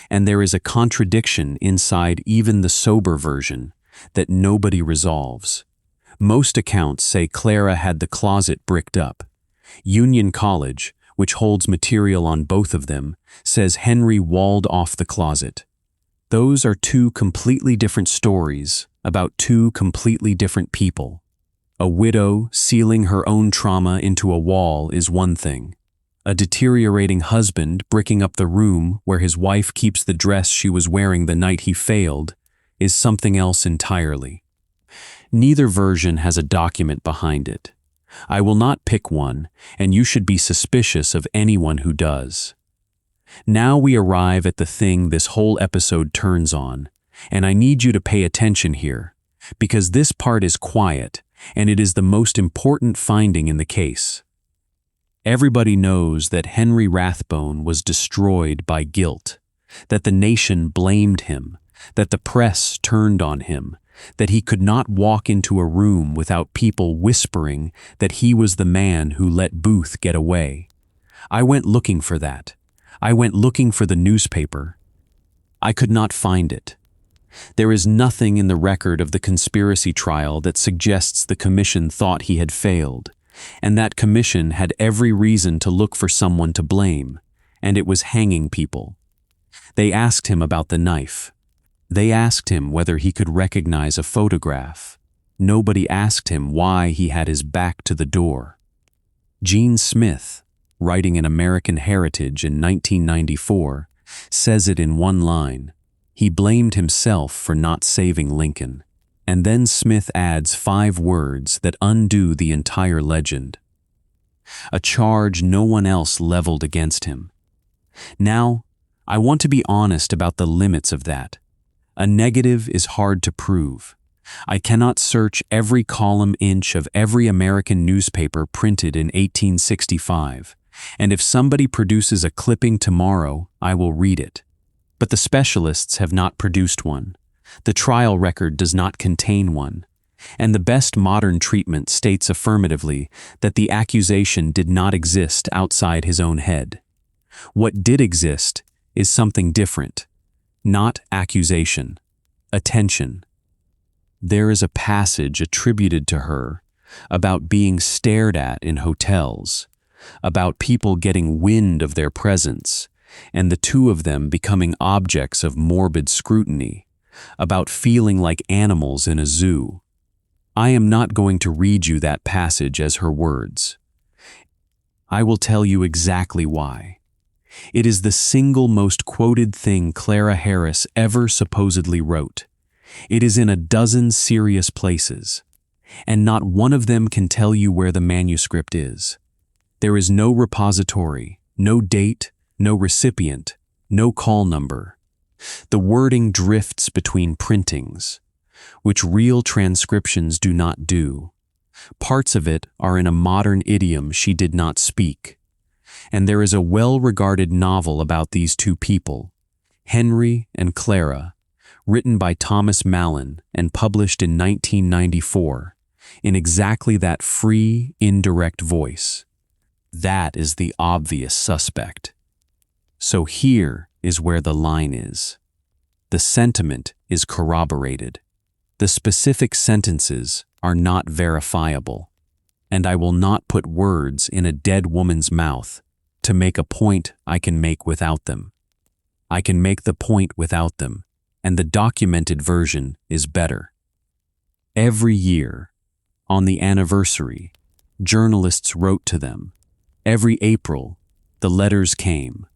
S1: And there is a contradiction inside even the sober version that nobody resolves. Most accounts say Clara had the closet bricked up. Union College, which holds material on both of them, says Henry walled off the closet. Those are two completely different stories about two completely different people. A widow sealing her own trauma into a wall is one thing. A deteriorating husband bricking up the room where his wife keeps the dress she was wearing the night he failed is something else entirely. Neither version has a document behind it. I will not pick one, and you should be suspicious of anyone who does. Now we arrive at the thing this whole episode turns on, and I need you to pay attention here, because this part is quiet, and it is the most important finding in the case. Everybody knows that Henry Rathbone was destroyed by guilt, that the nation blamed him, that the press turned on him, that he could not walk into a room without people whispering that he was the man who let Booth get away. I went looking for that. I went looking for the newspaper. I could not find it. There is nothing in the record of the conspiracy trial that suggests the commission thought he had failed, and that commission had every reason to look for someone to blame, and it was hanging people. They asked him about the knife. They asked him whether he could recognize a photograph. Nobody asked him why he had his back to the door. Gene Smith, writing in American Heritage in 1994, says it in one line. He blamed himself for not saving Lincoln. And then Smith adds 5 words that undo the entire legend. A charge no one else leveled against him. Now, I want to be honest about the limits of that. A negative is hard to prove. I cannot search every column inch of every American newspaper printed in 1865, and if somebody produces a clipping tomorrow, I will read it. But the specialists have not produced one. The trial record does not contain one, and the best modern treatment states affirmatively that the accusation did not exist outside his own head. What did exist is something different, not accusation, attention. There is a passage attributed to her about being stared at in hotels, about people getting wind of their presence, and the two of them becoming objects of morbid scrutiny, about feeling like animals in a zoo. I am not going to read you that passage as her words. I will tell you exactly why. It is the single most quoted thing Clara Harris ever supposedly wrote. It is in a dozen serious places, and not one of them can tell you where the manuscript is. There is no repository, no date, no recipient, no call number. The wording drifts between printings, which real transcriptions do not do. Parts of it are in a modern idiom she did not speak. And there is a well-regarded novel about these two people, Henry and Clara, written by Thomas Mallon and published in 1994, in exactly that free, indirect voice. That is the obvious suspect. So here is where the line is. The sentiment is corroborated. The specific sentences are not verifiable, and I will not put words in a dead woman's mouth to make a point I can make without them. I can make the point without them, and the documented version is better. Every year, on the anniversary, journalists wrote to them. Every April, the letters came.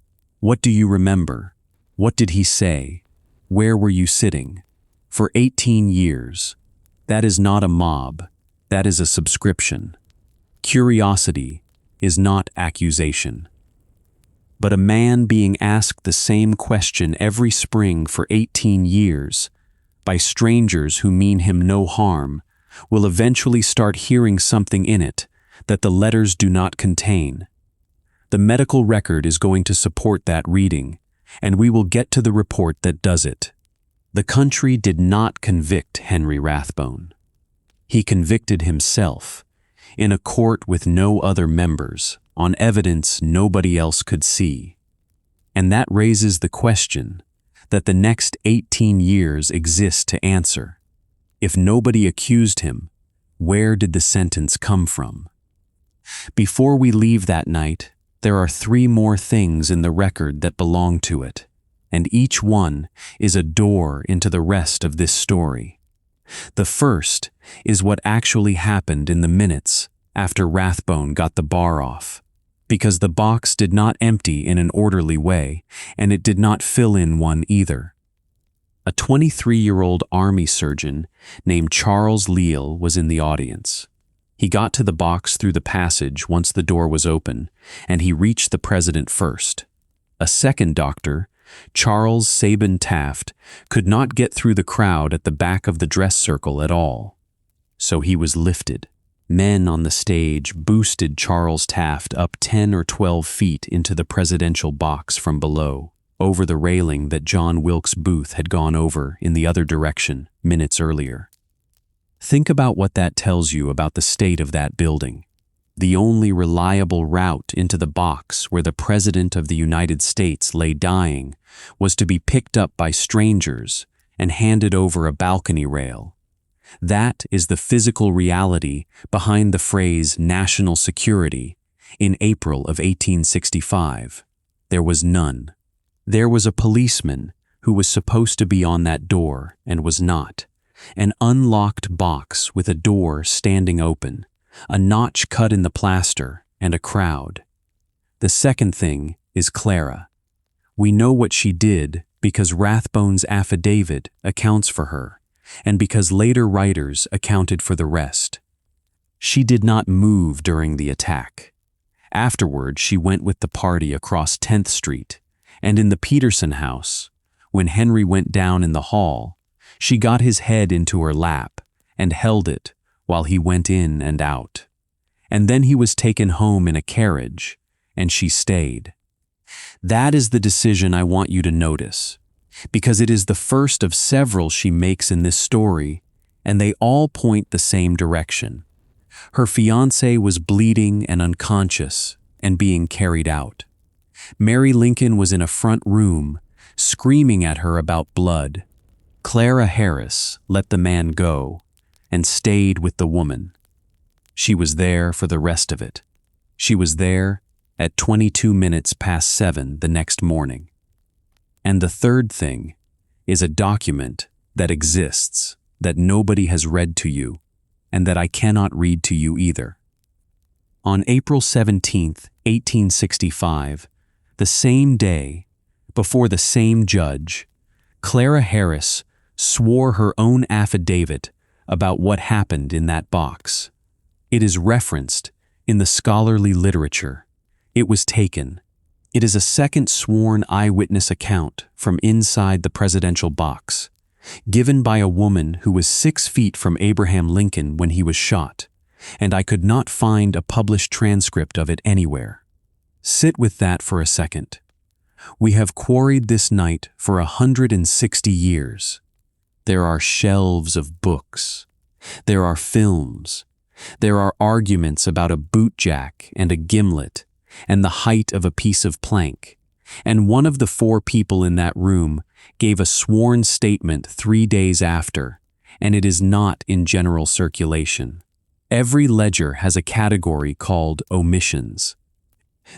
S1: What do you remember? What did he say? Where were you sitting? For 18 years. That is not a mob. That is a subscription. Curiosity is not accusation. But a man being asked the same question every spring for 18 years by strangers who mean him no harm will eventually start hearing something in it that the letters do not contain. The medical record is going to support that reading, and we will get to the report that does it. The country did not convict Henry Rathbone. He convicted himself in a court with no other members, on evidence nobody else could see. And that raises the question that the next 18 years exist to answer. If nobody accused him, where did the sentence come from? Before we leave that night, there are 3 more things in the record that belong to it, and each one is a door into the rest of this story. The first is what actually happened in the minutes after Rathbone got the bar off, because the box did not empty in an orderly way, and it did not fill in one either. A 23-year-old army surgeon named Charles Leal was in the audience. He got to the box through the passage once the door was open, and he reached the president first. A second doctor, Charles Sabin Taft, could not get through the crowd at the back of the dress circle at all. So he was lifted. Men on the stage boosted Charles Taft up 10 or 12 feet into the presidential box from below, over the railing that John Wilkes Booth had gone over in the other direction minutes earlier. Think about what that tells you about the state of that building. The only reliable route into the box where the President of the United States lay dying was to be picked up by strangers and handed over a balcony rail. That is the physical reality behind the phrase national security. In April of 1865, there was none. There was a policeman who was supposed to be on that door and was not. An unlocked box with a door standing open, a notch cut in the plaster, and a crowd. The second thing is Clara. We know what she did because Rathbone's affidavit accounts for her, and because later writers accounted for the rest. She did not move during the attack. Afterward, she went with the party across 10th Street, and in the Peterson house, when Henry went down in the hall, she got his head into her lap and held it while he went in and out. And then he was taken home in a carriage, and she stayed. That is the decision I want you to notice, because it is the first of several she makes in this story, and they all point the same direction. Her fiancé was bleeding and unconscious and being carried out. Mary Lincoln was in a front room, screaming at her about blood. Clara Harris let the man go and stayed with the woman. She was there for the rest of it. She was there at 22 minutes past 7 the next morning. And the third thing is a document that exists that nobody has read to you and that I cannot read to you either. On April 17, 1865, the same day, before the same judge, Clara Harris swore her own affidavit about what happened in that box. It is referenced in the scholarly literature. It was taken. It is a second sworn eyewitness account from inside the presidential box, given by a woman who was 6 feet from Abraham Lincoln when he was shot, and I could not find a published transcript of it anywhere. Sit with that for a second. We have quarried this night for 160 years. There are shelves of books. There are films. There are arguments about a bootjack and a gimlet and the height of a piece of plank. And one of the 4 people in that room gave a sworn statement 3 days after, and it is not in general circulation. Every ledger has a category called omissions.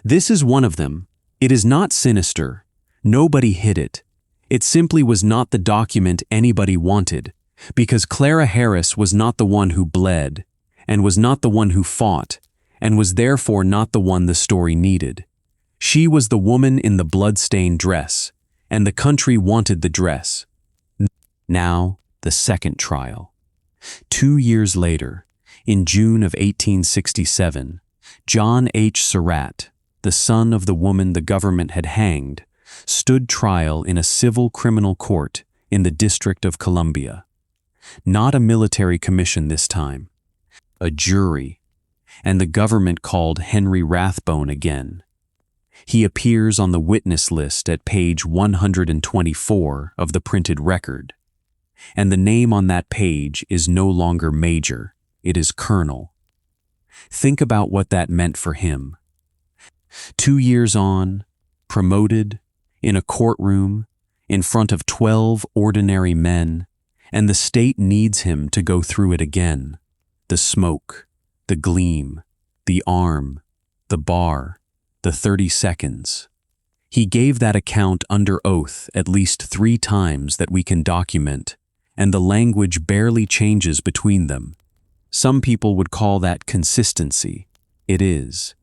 S1: This is one of them. It is not sinister. Nobody hid it. It simply was not the document anybody wanted, because Clara Harris was not the one who bled, and was not the one who fought, and was therefore not the one the story needed. She was the woman in the blood-stained dress, and the country wanted the dress. Now, the second trial. 2 years later, in June of 1867, John H. Surratt, the son of the woman the government had hanged, stood trial in a civil criminal court in the District of Columbia. Not a military commission this time, a jury, and the government called Henry Rathbone again. He appears on the witness list at page 124 of the printed record, and the name on that page is no longer Major, it is Colonel. Think about what that meant for him. 2 years on, promoted, in a courtroom, in front of 12 ordinary men, and the state needs him to go through it again. The smoke, the gleam, the arm, the bar, the 30 seconds. He gave that account under oath at least 3 times that we can document, and the language barely changes between them. Some people would call that consistency. It is.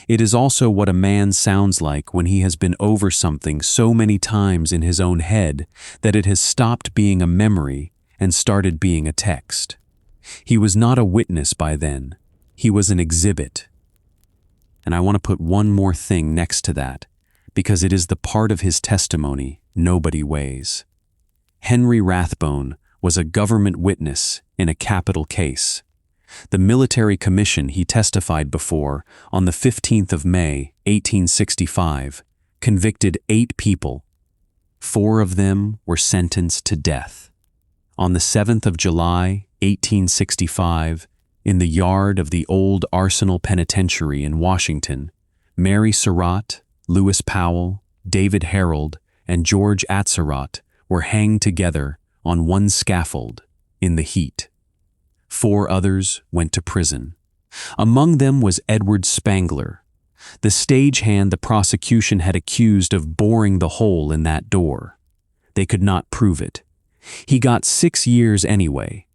S1: It is also what a man sounds like when he has been over something so many times in his own head that it has stopped being a memory and started being a text. He was not a witness by then. He was an exhibit. And I want to put one more thing next to that, because it is the part of his testimony nobody weighs. Henry Rathbone was a government witness in a capital case. The military commission he testified before on the 15th of May, 1865, convicted 8 people. 4 of them were sentenced to death. On the 7th of July, 1865, in the yard of the old Arsenal Penitentiary in Washington, Mary Surratt, Lewis Powell, David Harold, and George Atzerodt were hanged together on one scaffold in the heat. 4 others went to prison. Among them was Edward Spangler, the stagehand the prosecution had accused of boring the hole in that door. They could not prove it. He got 6 years anyway.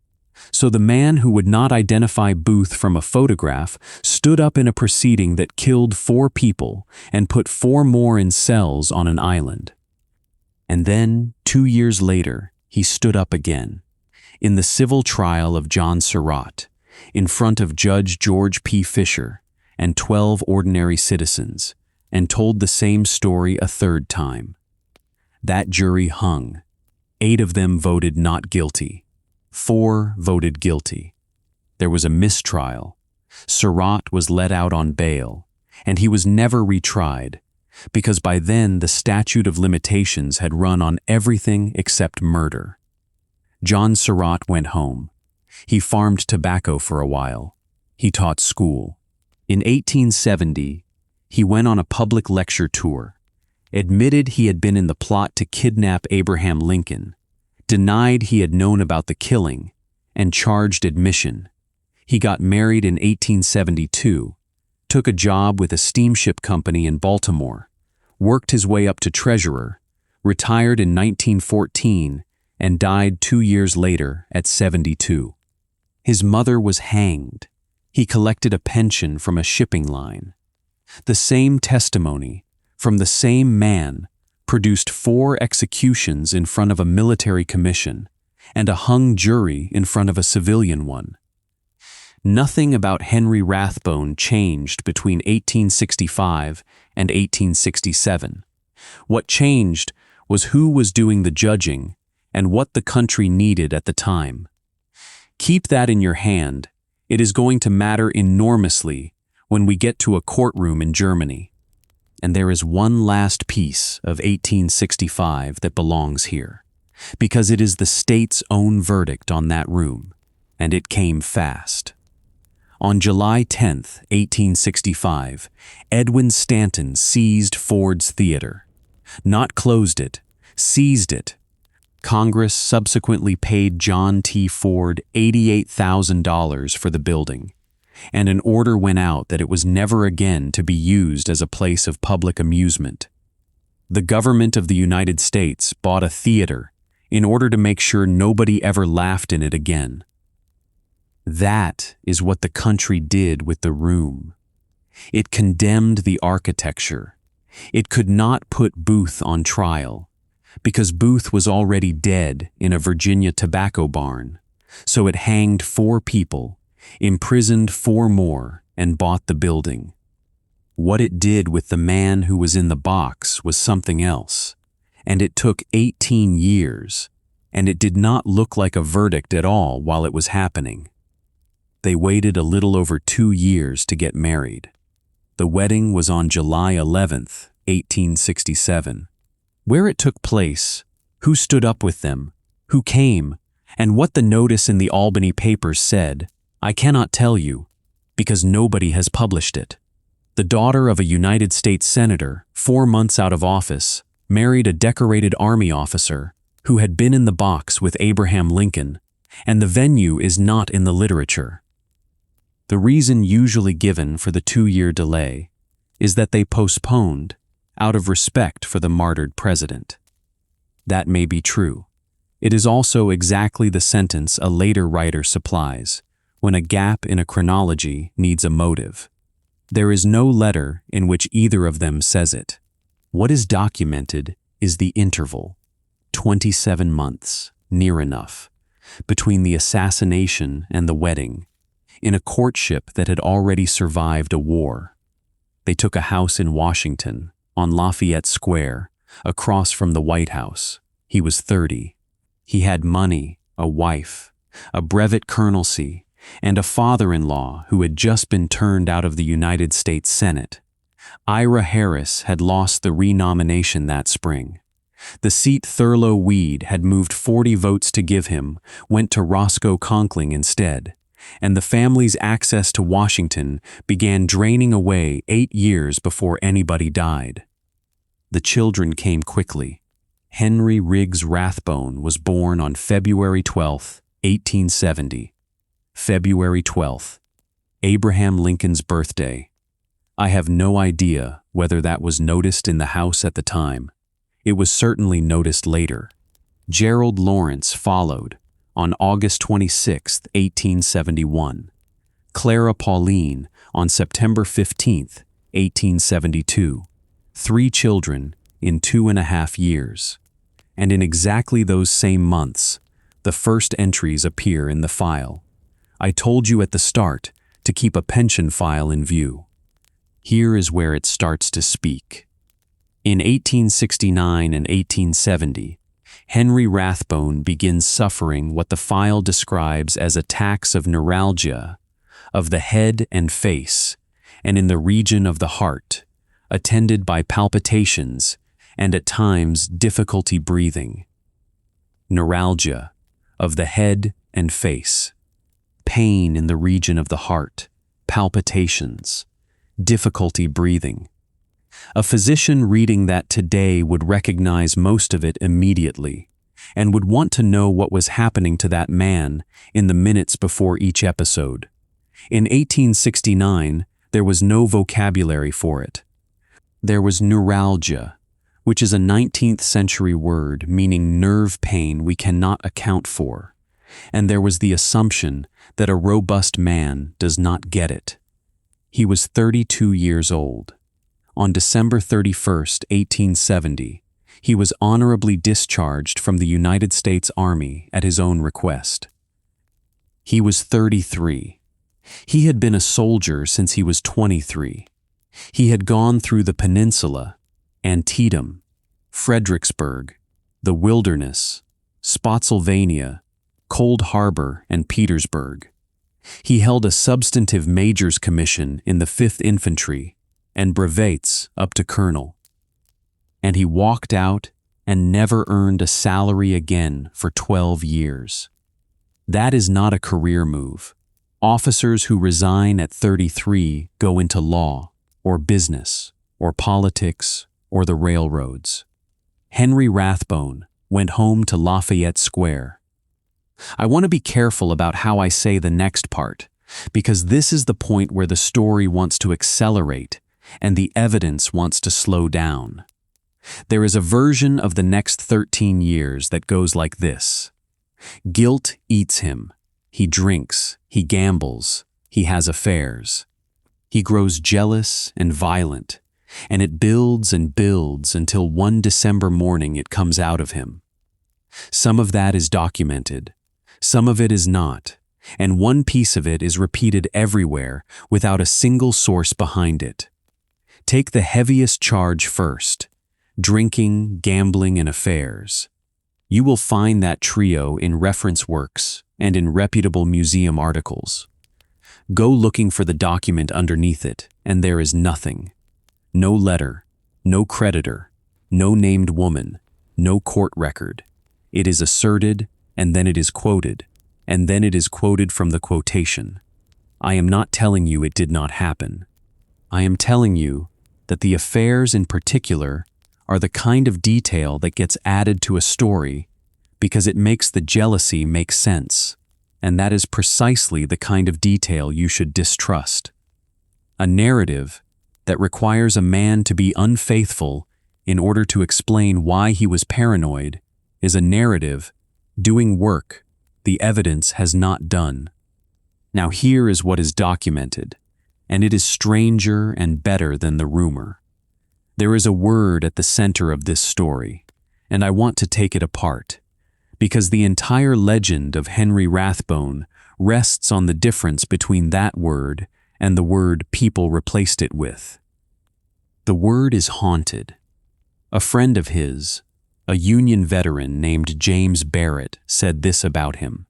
S1: So the man who would not identify Booth from a photograph stood up in a proceeding that killed 4 people and put 4 more in cells on an island. And then, 2 years later, he stood up again, in the civil trial of John Surratt, in front of Judge George P. Fisher and 12 ordinary citizens, and told the same story a 3rd time. That jury hung. 8 of them voted not guilty. 4 voted guilty. There was a mistrial. Surratt was let out on bail, and he was never retried, because by then the statute of limitations had run on everything except murder. John Surratt went home. He farmed tobacco for a while. He taught school. In 1870, he went on a public lecture tour, admitted he had been in the plot to kidnap Abraham Lincoln, denied he had known about the killing, and charged admission. He got married in 1872, took a job with a steamship company in Baltimore, worked his way up to treasurer, retired in 1914, and died 2 years later at 72. His mother was hanged. He collected a pension from a shipping line. The same testimony, from the same man, produced 4 executions in front of a military commission and a hung jury in front of a civilian one. Nothing about Henry Rathbone changed between 1865 and 1867. What changed was who was doing the judging and what the country needed at the time. Keep that in your hand. It is going to matter enormously when we get to a courtroom in Germany. And there is one last piece of 1865 that belongs here, because it is the state's own verdict on that room, and it came fast. On July 10th, 1865, Edwin Stanton seized Ford's Theater. Not closed it, seized it. Congress subsequently paid John T. Ford $88,000 for the building, and an order went out that it was never again to be used as a place of public amusement. The government of the United States bought a theater in order to make sure nobody ever laughed in it again. That is what the country did with the room. It condemned the architecture. It could not put Booth on trial, because Booth was already dead in a Virginia tobacco barn, so it hanged 4 people, imprisoned 4 more, and bought the building. What it did with the man who was in the box was something else, and it took 18 years, and it did not look like a verdict at all while it was happening. They waited a little over 2 years to get married. The wedding was on July 11th, 1867. Where it took place, who stood up with them, who came, and what the notice in the Albany papers said, I cannot tell you, because nobody has published it. The daughter of a United States senator, 4 months out of office, married a decorated Army officer who had been in the box with Abraham Lincoln, and the venue is not in the literature. The reason usually given for the 2-year delay is that they postponed out of respect for the martyred president. That may be true. It is also exactly the sentence a later writer supplies when a gap in a chronology needs a motive. There is no letter in which either of them says it. What is documented is the interval, 27 months, near enough, between the assassination and the wedding, in a courtship that had already survived a war. They took a house in Washington, on Lafayette Square, across from the White House. He was 30. He had money, a wife, a brevet colonelcy, and a father-in-law who had just been turned out of the United States Senate. Clara Harris had lost the renomination that spring. The seat Thurlow Weed had moved 40 votes to give him went to Roscoe Conkling instead, and the family's access to Washington began draining away 8 years before anybody died. The children came quickly. Henry Reed Rathbone was born on February 12, 1870. February 12th, Abraham Lincoln's birthday. I have no idea whether that was noticed in the house at the time. It was certainly noticed later. Gerald Lawrence followed on August 26, 1871. Clara Pauline on September 15, 1872. 3 children in 2.5 years. And in exactly those same months, the first entries appear in the file. I told you at the start to keep a pension file in view. Here is where it starts to speak. In 1869 and 1870, Henry Rathbone begins suffering what the file describes as attacks of neuralgia of the head and face, and in the region of the heart, attended by palpitations and at times difficulty breathing. Neuralgia of the head and face. Pain in the region of the heart, palpitations, difficulty breathing. A physician reading that today would recognize most of it immediately and would want to know what was happening to that man in the minutes before each episode. In 1869, there was no vocabulary for it. There was neuralgia, which is a 19th century word meaning nerve pain we cannot account for, and there was the assumption that a robust man does not get it. He was 32 years old. On December 31, 1870, he was honorably discharged from the United States Army at his own request. He was 33. He had been a soldier since he was 23. He had gone through the Peninsula, Antietam, Fredericksburg, the Wilderness, Spotsylvania, Cold Harbor, and Petersburg. He held a substantive major's commission in the 5th Infantry and brevets up to colonel. And he walked out and never earned a salary again for 12 years. That is not a career move. Officers who resign at 33 go into law, or business, or politics, or the railroads. Henry Rathbone went home to Lafayette Square. I want to be careful about how I say the next part, because this is the point where the story wants to accelerate and the evidence wants to slow down. There is a version of the next 13 years that goes like this. Guilt eats him. He drinks, he gambles, he has affairs. He grows jealous and violent, and it builds and builds until one December morning it comes out of him. Some of that is documented. Some of it is not, and one piece of it is repeated everywhere without a single source behind it. Take the heaviest charge first, drinking, gambling, and affairs. You will find that trio in reference works and in reputable museum articles. Go looking for the document underneath it, and there is nothing. No letter, no creditor, no named woman, no court record. It is asserted, and then it is quoted, and then it is quoted from the quotation. I am not telling you it did not happen. I am telling you that the affairs in particular are the kind of detail that gets added to a story because it makes the jealousy make sense, and that is precisely the kind of detail you should distrust. A narrative that requires a man to be unfaithful in order to explain why he was paranoid is a narrative doing work the evidence has not done. Now here is what is documented, and it is stranger and better than the rumor. There is a word at the center of this story, and I want to take it apart, because the entire legend of Henry Rathbone rests on the difference between that word and the word people replaced it with. The word is haunted. A friend of his, a Union veteran named James Barrett, said this about him.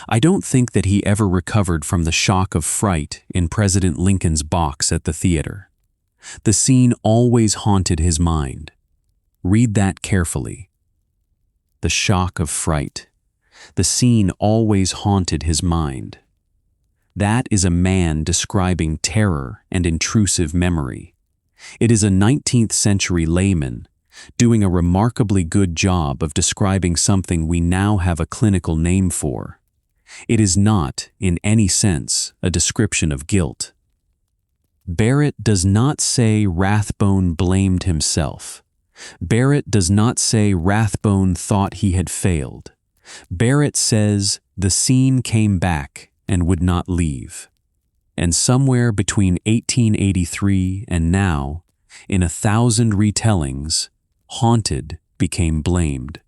S1: I don't think that he ever recovered from the shock of fright in President Lincoln's box at the theater. The scene always haunted his mind. Read that carefully. The shock of fright. The scene always haunted his mind. That is a man describing terror and intrusive memory. It is a 19th century layman doing a remarkably good job of describing something we now have a clinical name for. It is not, in any sense, a description of guilt. Barrett does not say Rathbone blamed himself. Barrett does not say Rathbone thought he had failed. Barrett says the scene came back and would not leave. And somewhere between 1883 and now, in 1,000 retellings, haunted became blamed.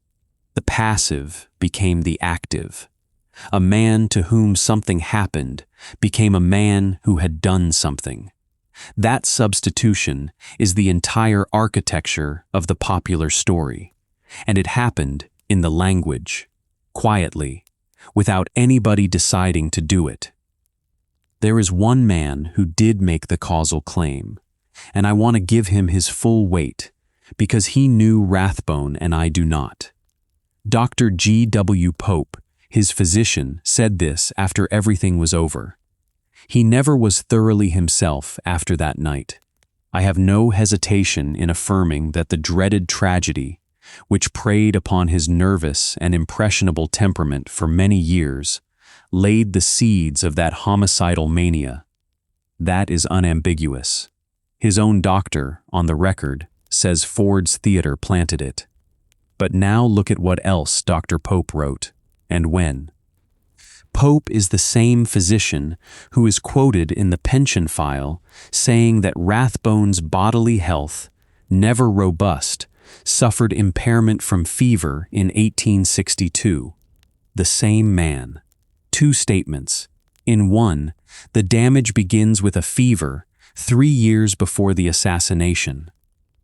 S1: The passive became the active. A man to whom something happened became a man who had done something. That substitution is the entire architecture of the popular story, and it happened in the language, quietly, without anybody deciding to do it. There is one man who did make the causal claim, and I want to give him his full weight, because he knew Rathbone and I do not. Dr. G. W. Pope, his physician, said this after everything was over. He never was thoroughly himself after that night. I have no hesitation in affirming that the dreaded tragedy, which preyed upon his nervous and impressionable temperament for many years, laid the seeds of that homicidal mania. That is unambiguous. His own doctor, on the record, says Ford's Theater planted it. But now look at what else Dr. Pope wrote, and when. Pope is the same physician who is quoted in the pension file saying that Rathbone's bodily health, never robust, suffered impairment from fever in 1862. The same man. Two statements. In one, the damage begins with a fever 3 years before the assassination.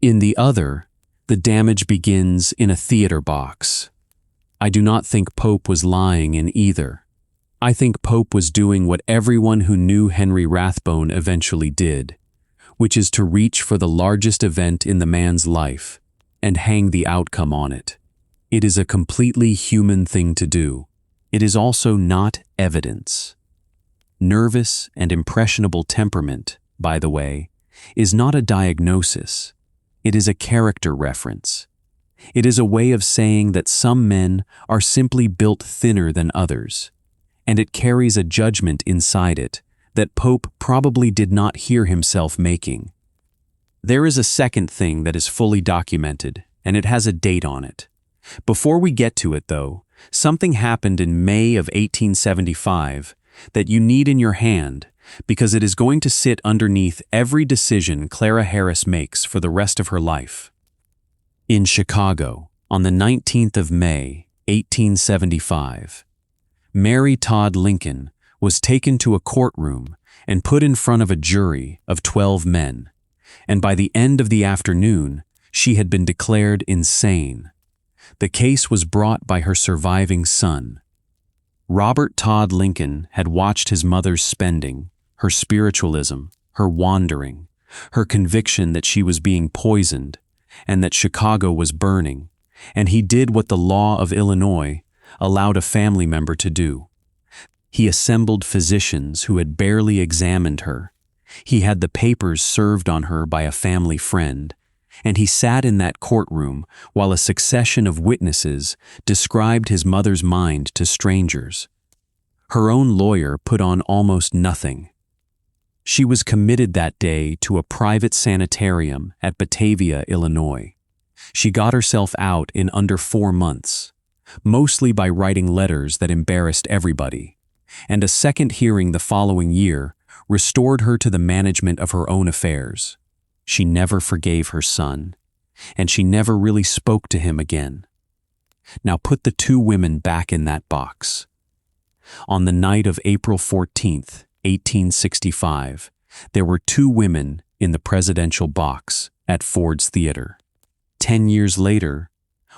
S1: In the other, the damage begins in a theater box. I do not think Pope was lying in either. I think Pope was doing what everyone who knew Henry Rathbone eventually did, which is to reach for the largest event in the man's life and hang the outcome on it. It is a completely human thing to do. It is also not evidence. Nervous and impressionable temperament, by the way, is not a diagnosis. It is a character reference. It is a way of saying that some men are simply built thinner than others, and it carries a judgment inside it that Pope probably did not hear himself making. There is a second thing that is fully documented, and it has a date on it. Before we get to it, though, something happened in May of 1875 that you need in your hand because it is going to sit underneath every decision Clara Harris makes for the rest of her life. In Chicago, on the 19th of May, 1875, Mary Todd Lincoln was taken to a courtroom and put in front of a jury of 12 men, and by the end of the afternoon, she had been declared insane. The case was brought by her surviving son. Robert Todd Lincoln had watched his mother's spending, her spiritualism, her wandering, her conviction that she was being poisoned, and that Chicago was burning, and he did what the law of Illinois allowed a family member to do. He assembled physicians who had barely examined her. He had the papers served on her by a family friend, and he sat in that courtroom while a succession of witnesses described his mother's mind to strangers. Her own lawyer put on almost nothing. She was committed that day to a private sanitarium at Batavia, Illinois. She got herself out in under 4 months, mostly by writing letters that embarrassed everybody, and a second hearing the following year restored her to the management of her own affairs. She never forgave her son, and she never really spoke to him again. Now put the 2 women back in that box. On the night of April 14th, 1865, there were 2 women in the presidential box at Ford's Theater. 10 years later,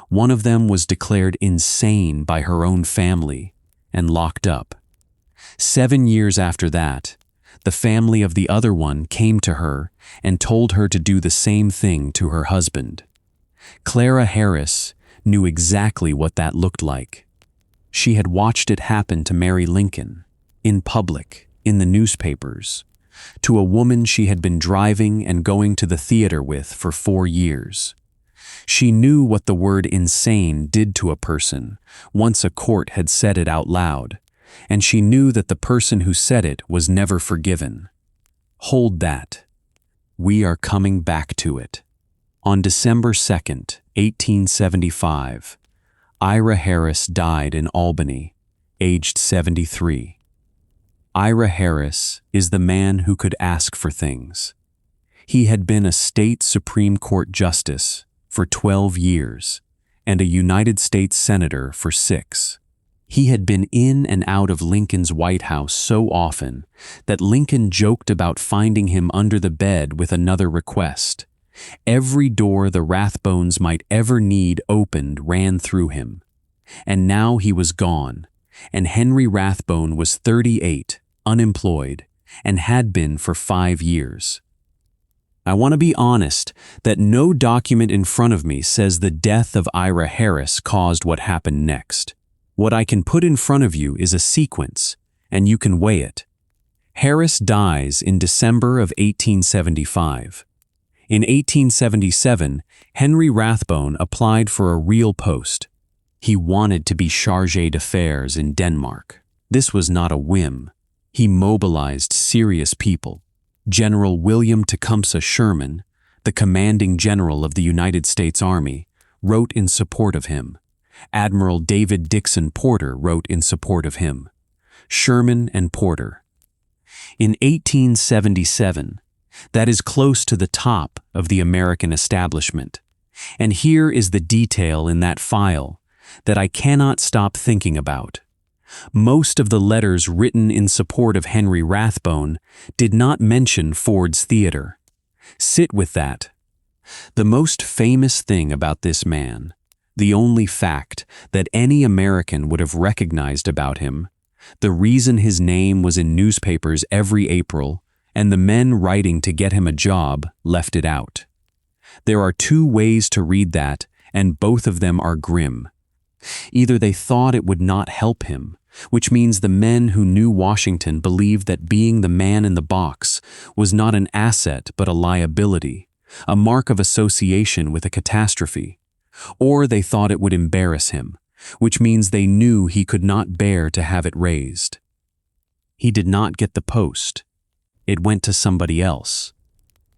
S1: one of them was declared insane by her own family and locked up. 7 years after that, the family of the other one came to her and told her to do the same thing to her husband. Clara Harris knew exactly what that looked like. She had watched it happen to Mary Lincoln, in public, in the newspapers, to a woman she had been driving and going to the theater with for 4 years. She knew what the word insane did to a person once a court had said it out loud, and she knew that the person who said it was never forgiven. Hold that. We are coming back to it. On December 2nd, 1875, Ira Harris died in Albany, aged 73. Ira Harris is the man who could ask for things. He had been a state Supreme Court justice for 12 years and a United States Senator for 6. He had been in and out of Lincoln's White House so often that Lincoln joked about finding him under the bed with another request. Every door the Rathbones might ever need opened ran through him. And now he was gone, and Henry Rathbone was 38, unemployed, and had been for 5 years. I want to be honest that no document in front of me says the death of Ira Harris caused what happened next. What I can put in front of you is a sequence, and you can weigh it. Harris dies in December of 1875. In 1877, Henry Rathbone applied for a real post. He wanted to be chargé d'affaires in Denmark. This was not a whim. He mobilized serious people. General William Tecumseh Sherman, the commanding general of the United States Army, wrote in support of him. Admiral David Dixon Porter wrote in support of him. Sherman and Porter. In 1877, that is close to the top of the American establishment. And here is the detail in that file that I cannot stop thinking about. Most of the letters written in support of Henry Rathbone did not mention Ford's Theater. Sit with that. The most famous thing about this man, the only fact that any American would have recognized about him, the reason his name was in newspapers every April, and the men writing to get him a job left it out. There are 2 ways to read that, and both of them are grim. Either they thought it would not help him, which means the men who knew Washington believed that being the man in the box was not an asset but a liability, a mark of association with a catastrophe. Or they thought it would embarrass him, which means they knew he could not bear to have it raised. He did not get the post. It went to somebody else.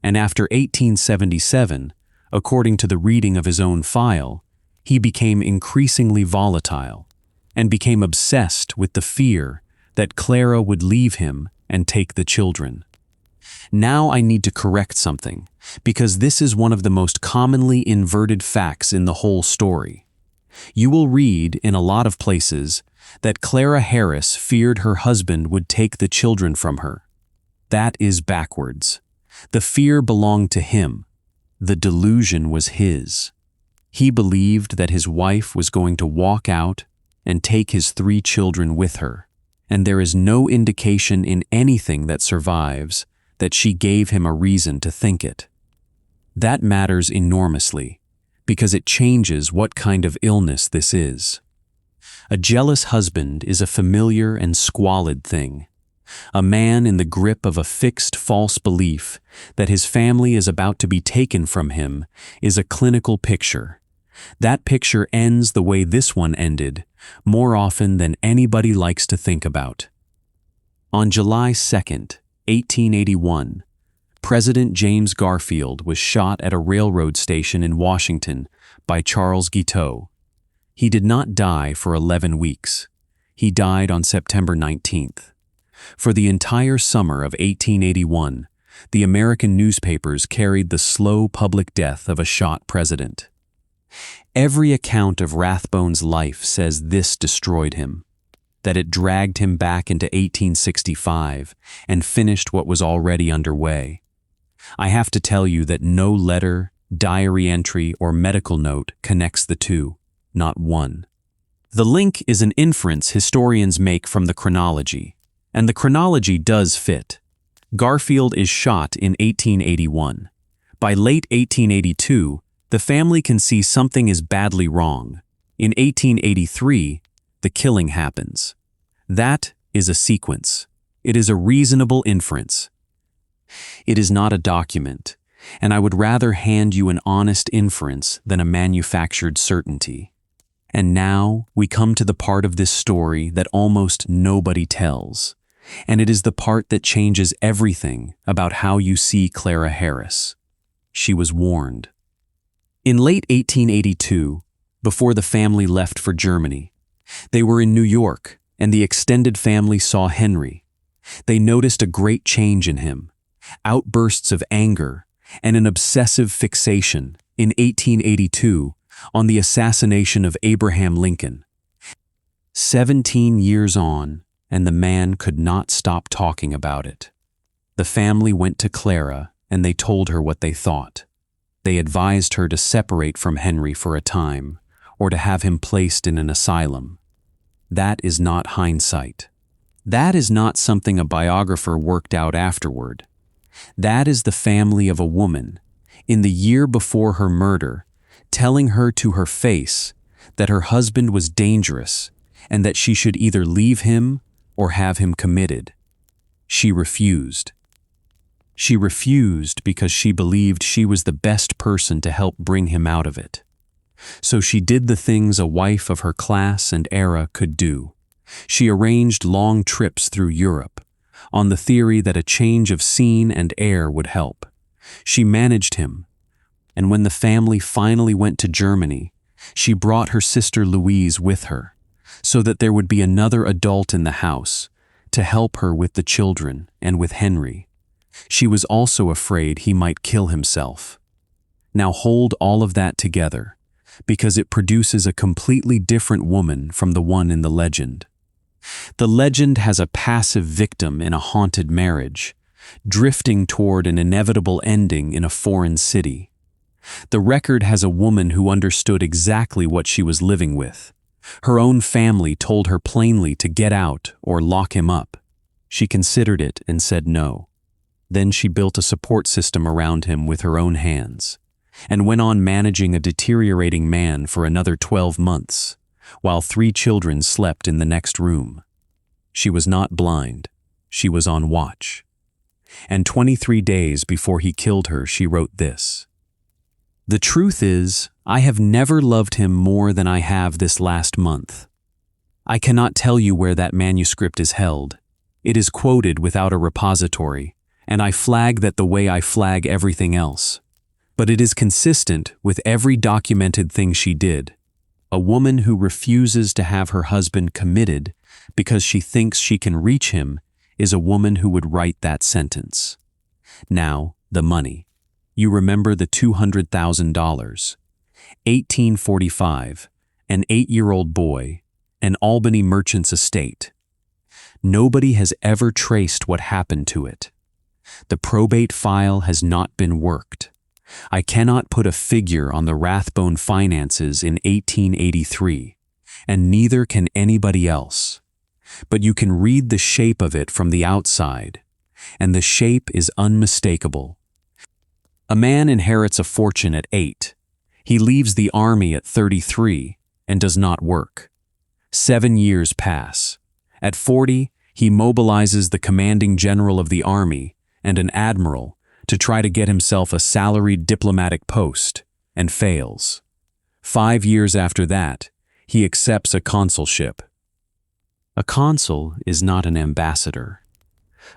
S1: And after 1877, according to the reading of his own file, he became increasingly volatile and became obsessed with the fear that Clara would leave him and take the children. Now I need to correct something, because this is one of the most commonly inverted facts in the whole story. You will read in a lot of places that Clara Harris feared her husband would take the children from her. That is backwards. The fear belonged to him. The delusion was his. He believed that his wife was going to walk out and take his 3 children with her, and there is no indication in anything that survives that she gave him a reason to think it. That matters enormously, because it changes what kind of illness this is. A jealous husband is a familiar and squalid thing. A man in the grip of a fixed false belief that his family is about to be taken from him is a clinical picture. That picture ends the way this one ended, more often than anybody likes to think about. On July 2nd, 1881, President James Garfield was shot at a railroad station in Washington by Charles Guiteau. He did not die for 11 weeks. He died on September 19th. For the entire summer of 1881, the American newspapers carried the slow public death of a shot president. Every account of Rathbone's life says this destroyed him, that it dragged him back into 1865 and finished what was already underway. I have to tell you that no letter, diary entry, or medical note connects the two, not one. The link is an inference historians make from the chronology, and the chronology does fit. Garfield is shot in 1881. By late 1882, the family can see something is badly wrong. In 1883, the killing happens. That is a sequence. It is a reasonable inference. It is not a document, and I would rather hand you an honest inference than a manufactured certainty. And now we come to the part of this story that almost nobody tells, and it is the part that changes everything about how you see Clara Harris. She was warned. In late 1882, before the family left for Germany, they were in New York, and the extended family saw Henry. They noticed a great change in him, outbursts of anger, and an obsessive fixation in 1882 on the assassination of Abraham Lincoln. 17 years on, and the man could not stop talking about it. The family went to Clara, and they told her what they thought. They advised her to separate from Henry for a time, or to have him placed in an asylum. That is not hindsight. That is not something a biographer worked out afterward. That is the family of a woman, in the year before her murder, telling her to her face that her husband was dangerous and that she should either leave him or have him committed. She refused. She refused because she believed she was the best person to help bring him out of it. So she did the things a wife of her class and era could do. She arranged long trips through Europe, on the theory that a change of scene and air would help. She managed him, and when the family finally went to Germany, she brought her sister Louise with her, so that there would be another adult in the house to help her with the children and with Henry. She was also afraid he might kill himself. Now hold all of that together, because it produces a completely different woman from the one in the legend. The legend has a passive victim in a haunted marriage, drifting toward an inevitable ending in a foreign city. The record has a woman who understood exactly what she was living with. Her own family told her plainly to get out or lock him up. She considered it and said no. Then she built a support system around him with her own hands, and went on managing a deteriorating man for another 12 months, while 3 children slept in the next room. She was not blind. She was on watch. And 23 days before he killed her, she wrote this: "The truth is, I have never loved him more than I have this last month. I cannot tell you where that manuscript is held. It is quoted without a repository, and I flag that the way I flag everything else. But it is consistent with every documented thing she did. A woman who refuses to have her husband committed because she thinks she can reach him is a woman who would write that sentence. Now, the money. You remember the $200,000. 1845, an 8-year-old boy, an Albany merchant's estate. Nobody has ever traced what happened to it. The probate file has not been worked. I cannot put a figure on the Rathbone finances in 1883, and neither can anybody else. But you can read the shape of it from the outside, and the shape is unmistakable. A man inherits a fortune at 8. He leaves the army at 33 and does not work. 7 years pass. At 40, he mobilizes the commanding general of the army and an admiral to try to get himself a salaried diplomatic post, and fails. 5 years after that, he accepts a consulship. A consul is not an ambassador.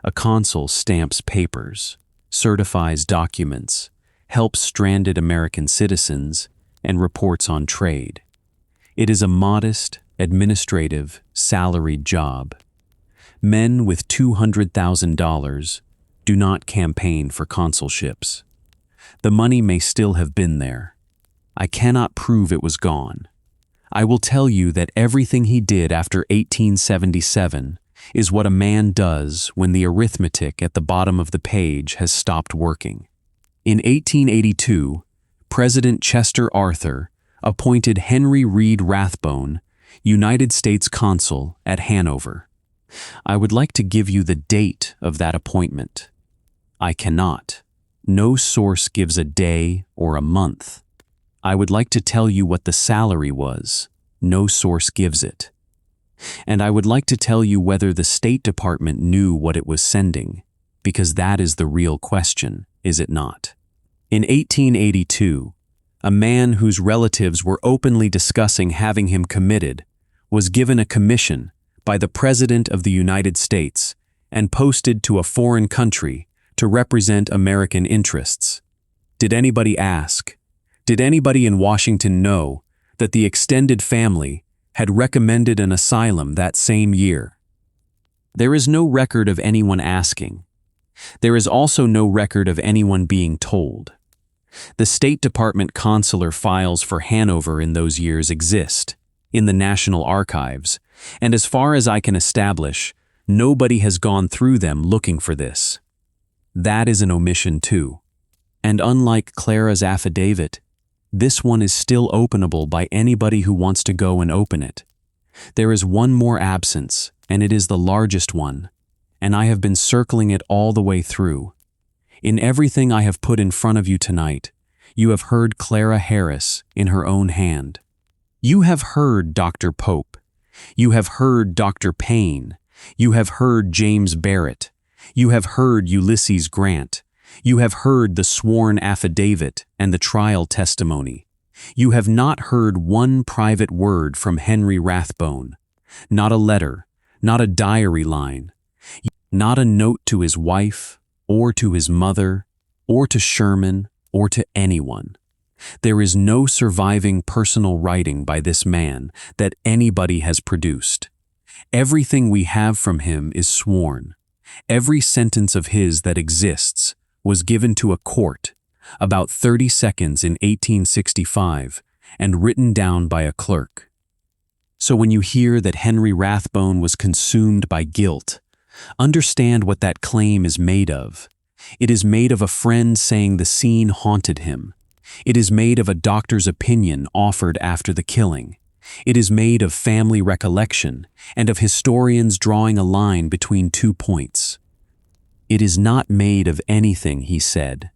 S1: A consul stamps papers, certifies documents, helps stranded American citizens, and reports on trade. It is a modest, administrative, salaried job. Men with $200,000 do not campaign for consulships. The money may still have been there. I cannot prove it was gone. I will tell you that everything he did after 1877 is what a man does when the arithmetic at the bottom of the page has stopped working. In 1882, President Chester Arthur appointed Henry Reed Rathbone United States Consul at Hanover. I would like to give you the date of that appointment. I cannot. No source gives a day or a month. I would like to tell you what the salary was. No source gives it. And I would like to tell you whether the State Department knew what it was sending, because that is the real question, is it not? In 1882, a man whose relatives were openly discussing having him committed was given a commission by the President of the United States and posted to a foreign country to represent American interests. Did anybody ask? Did anybody in Washington know that the extended family had recommended an asylum that same year? There is no record of anyone asking. There is also no record of anyone being told. The State Department consular files for Hanover in those years exist in the National Archives, and as far as I can establish, nobody has gone through them looking for this. That is an omission too. And unlike Clara's affidavit, this one is still openable by anybody who wants to go and open it. There is one more absence, and it is the largest one, and I have been circling it all the way through. In everything I have put in front of you tonight, you have heard Clara Harris in her own hand. You have heard Dr. Pope. You have heard Dr. Payne. You have heard James Barrett. You have heard Ulysses Grant. You have heard the sworn affidavit and the trial testimony. You have not heard one private word from Henry Rathbone, not a letter, not a diary line, not a note to his wife, or to his mother, or to Sherman, or to anyone. There is no surviving personal writing by this man that anybody has produced. Everything we have from him is sworn. Every sentence of his that exists was given to a court about 30 seconds in 1865 and written down by a clerk. So when you hear that Henry Rathbone was consumed by guilt, understand what that claim is made of. It is made of a friend saying the scene haunted him. It is made of a doctor's opinion offered after the killing. It is made of family recollection and of historians drawing a line between 2 points. It is not made of anything he said.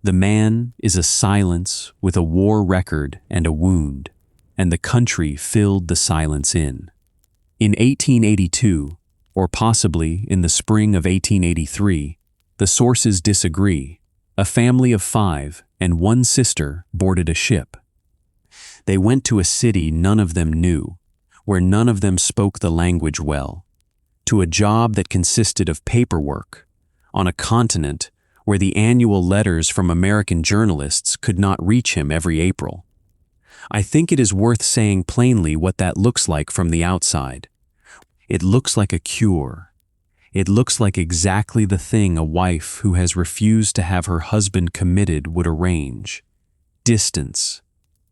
S1: The man is a silence with a war record and a wound, and the country filled the silence in. In 1882, or possibly in the spring of 1883, the sources disagree. A family of 5 and 1 sister boarded a ship. They went to a city none of them knew, where none of them spoke the language well, to a job that consisted of paperwork, on a continent where the annual letters from American journalists could not reach him every April. I think it is worth saying plainly what that looks like from the outside. It looks like a cure. It looks like exactly the thing a wife who has refused to have her husband committed would arrange. Distance,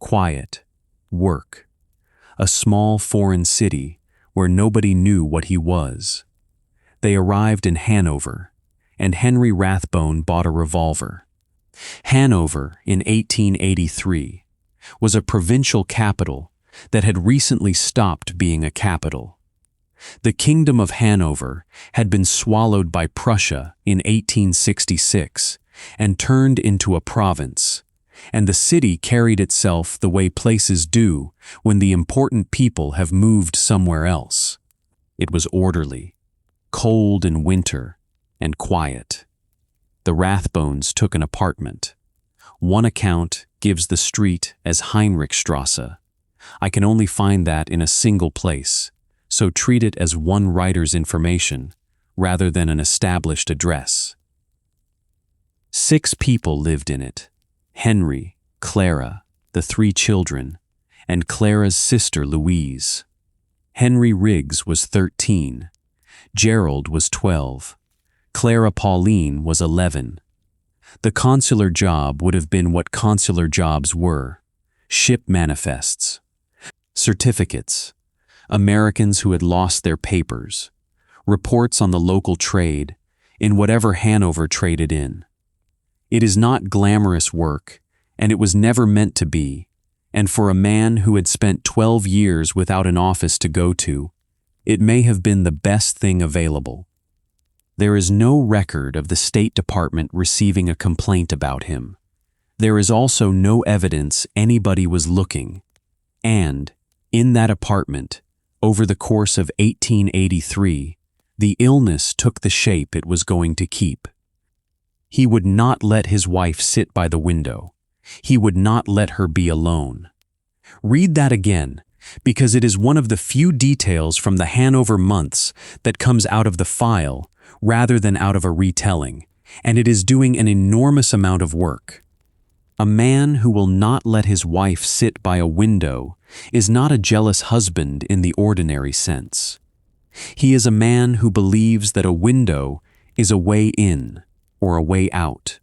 S1: quiet, work. A small foreign city where nobody knew what he was. They arrived in Hanover, and Henry Rathbone bought a revolver. Hanover, in 1883, was a provincial capital that had recently stopped being a capital. The Kingdom of Hanover had been swallowed by Prussia in 1866 and turned into a province, and the city carried itself the way places do when the important people have moved somewhere else. It was orderly, cold in winter, and quiet. The Rathbones took an apartment. One account gives the street as Heinrichstrasse. I can only find that in a single place, so treat it as one writer's information rather than an established address. 6 people lived in it: Henry, Clara, the 3 children, and Clara's sister Louise. Henry Riggs was 13. Gerald was 12. Clara Pauline was 11. The consular job would have been what consular jobs were: ship manifests, certificates, Americans who had lost their papers, reports on the local trade, in whatever Hanover traded in. It is not glamorous work, and it was never meant to be, and for a man who had spent 12 years without an office to go to, it may have been the best thing available. There is no record of the State Department receiving a complaint about him. There is also no evidence anybody was looking, and, in that apartment, over the course of 1883, the illness took the shape it was going to keep. He would not let his wife sit by the window. He would not let her be alone. Read that again, because it is one of the few details from the Hanover months that comes out of the file rather than out of a retelling, and it is doing an enormous amount of work. A man who will not let his wife sit by a window is not a jealous husband in the ordinary sense. He is a man who believes that a window is a way in or a way out,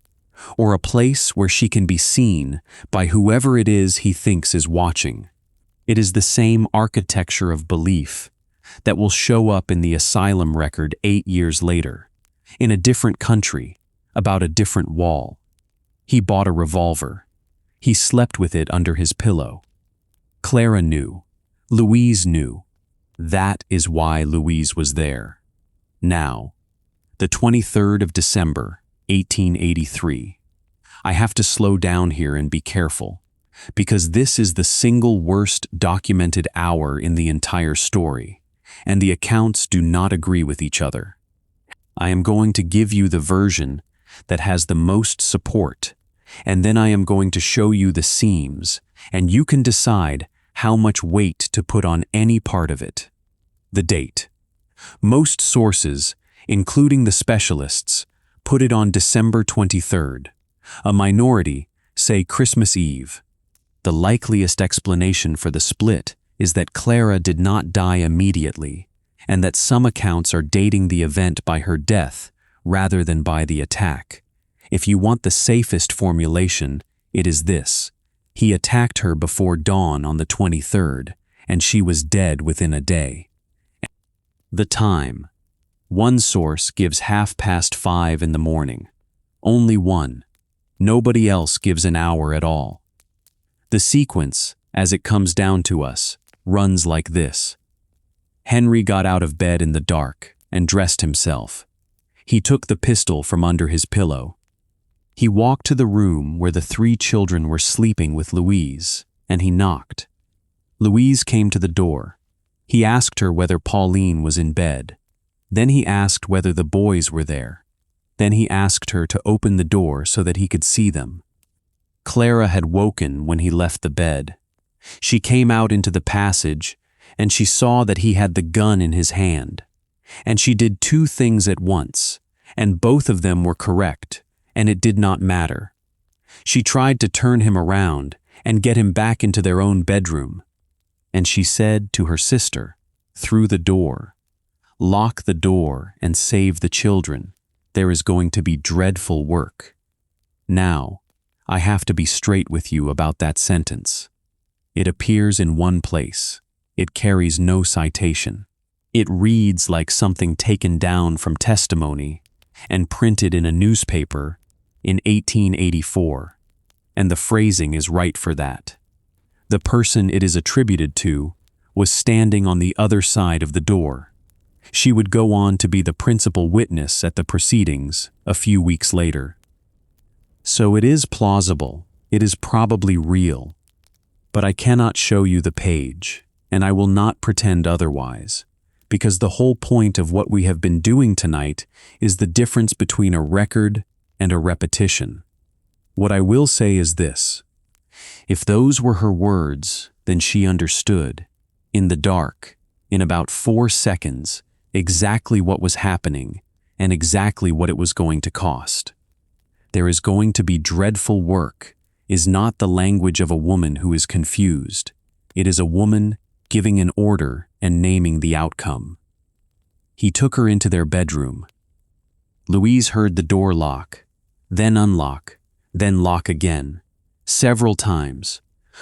S1: or a place where she can be seen by whoever it is he thinks is watching. It is the same architecture of belief that will show up in the Asylum record 8 years later, in a different country, about a different wall. He bought a revolver. He slept with it under his pillow. Clara knew. Louise knew. That is why Louise was there. Now, the 23rd of December, 1883. I have to slow down here and be careful, because this is the single worst documented hour in the entire story, and the accounts do not agree with each other. I am going to give you the version that has the most support, and then I am going to show you the seams, and you can decide how much weight to put on any part of it. The date. Most sources, including the specialists, put it on December 23rd. A minority say Christmas Eve. The likeliest explanation for the split is that Clara did not die immediately, and that some accounts are dating the event by her death rather than by the attack. If you want the safest formulation, it is this: he attacked her before dawn on the 23rd, and she was dead within a day. The time. One source gives 5:30 in the morning. Only one. Nobody else gives an hour at all. The sequence, as it comes down to us, runs like this. Henry got out of bed in the dark and dressed himself. He took the pistol from under his pillow. He walked to the room where the 3 children were sleeping with Louise, and he knocked. Louise came to the door. He asked her whether Pauline was in bed. Then he asked whether the boys were there. Then he asked her to open the door so that he could see them. Clara had woken when he left the bed. She came out into the passage, and she saw that he had the gun in his hand. And she did 2 things at once, and both of them were correct, and it did not matter. She tried to turn him around and get him back into their own bedroom. And she said to her sister, through the door, "Lock the door and save the children. There is going to be dreadful work." Now, I have to be straight with you about that sentence. It appears in one place. It carries no citation. It reads like something taken down from testimony and printed in a newspaper in 1884, and the phrasing is right for that. The person it is attributed to was standing on the other side of the door. She would go on to be the principal witness at the proceedings a few weeks later. So it is plausible, It is probably real. But I cannot show you the page, and I will not pretend otherwise, because the whole point of what we have been doing tonight is the difference between a record and a repetition. What I will say is this: if those were her words, then she understood, in the dark, in about 4 seconds, exactly what was happening and exactly what it was going to cost. There is going to be dreadful work is not the language of a woman who is confused. It is a woman giving an order and naming the outcome. He took her into their bedroom. Louise heard the door lock, then unlock, then lock again, several times.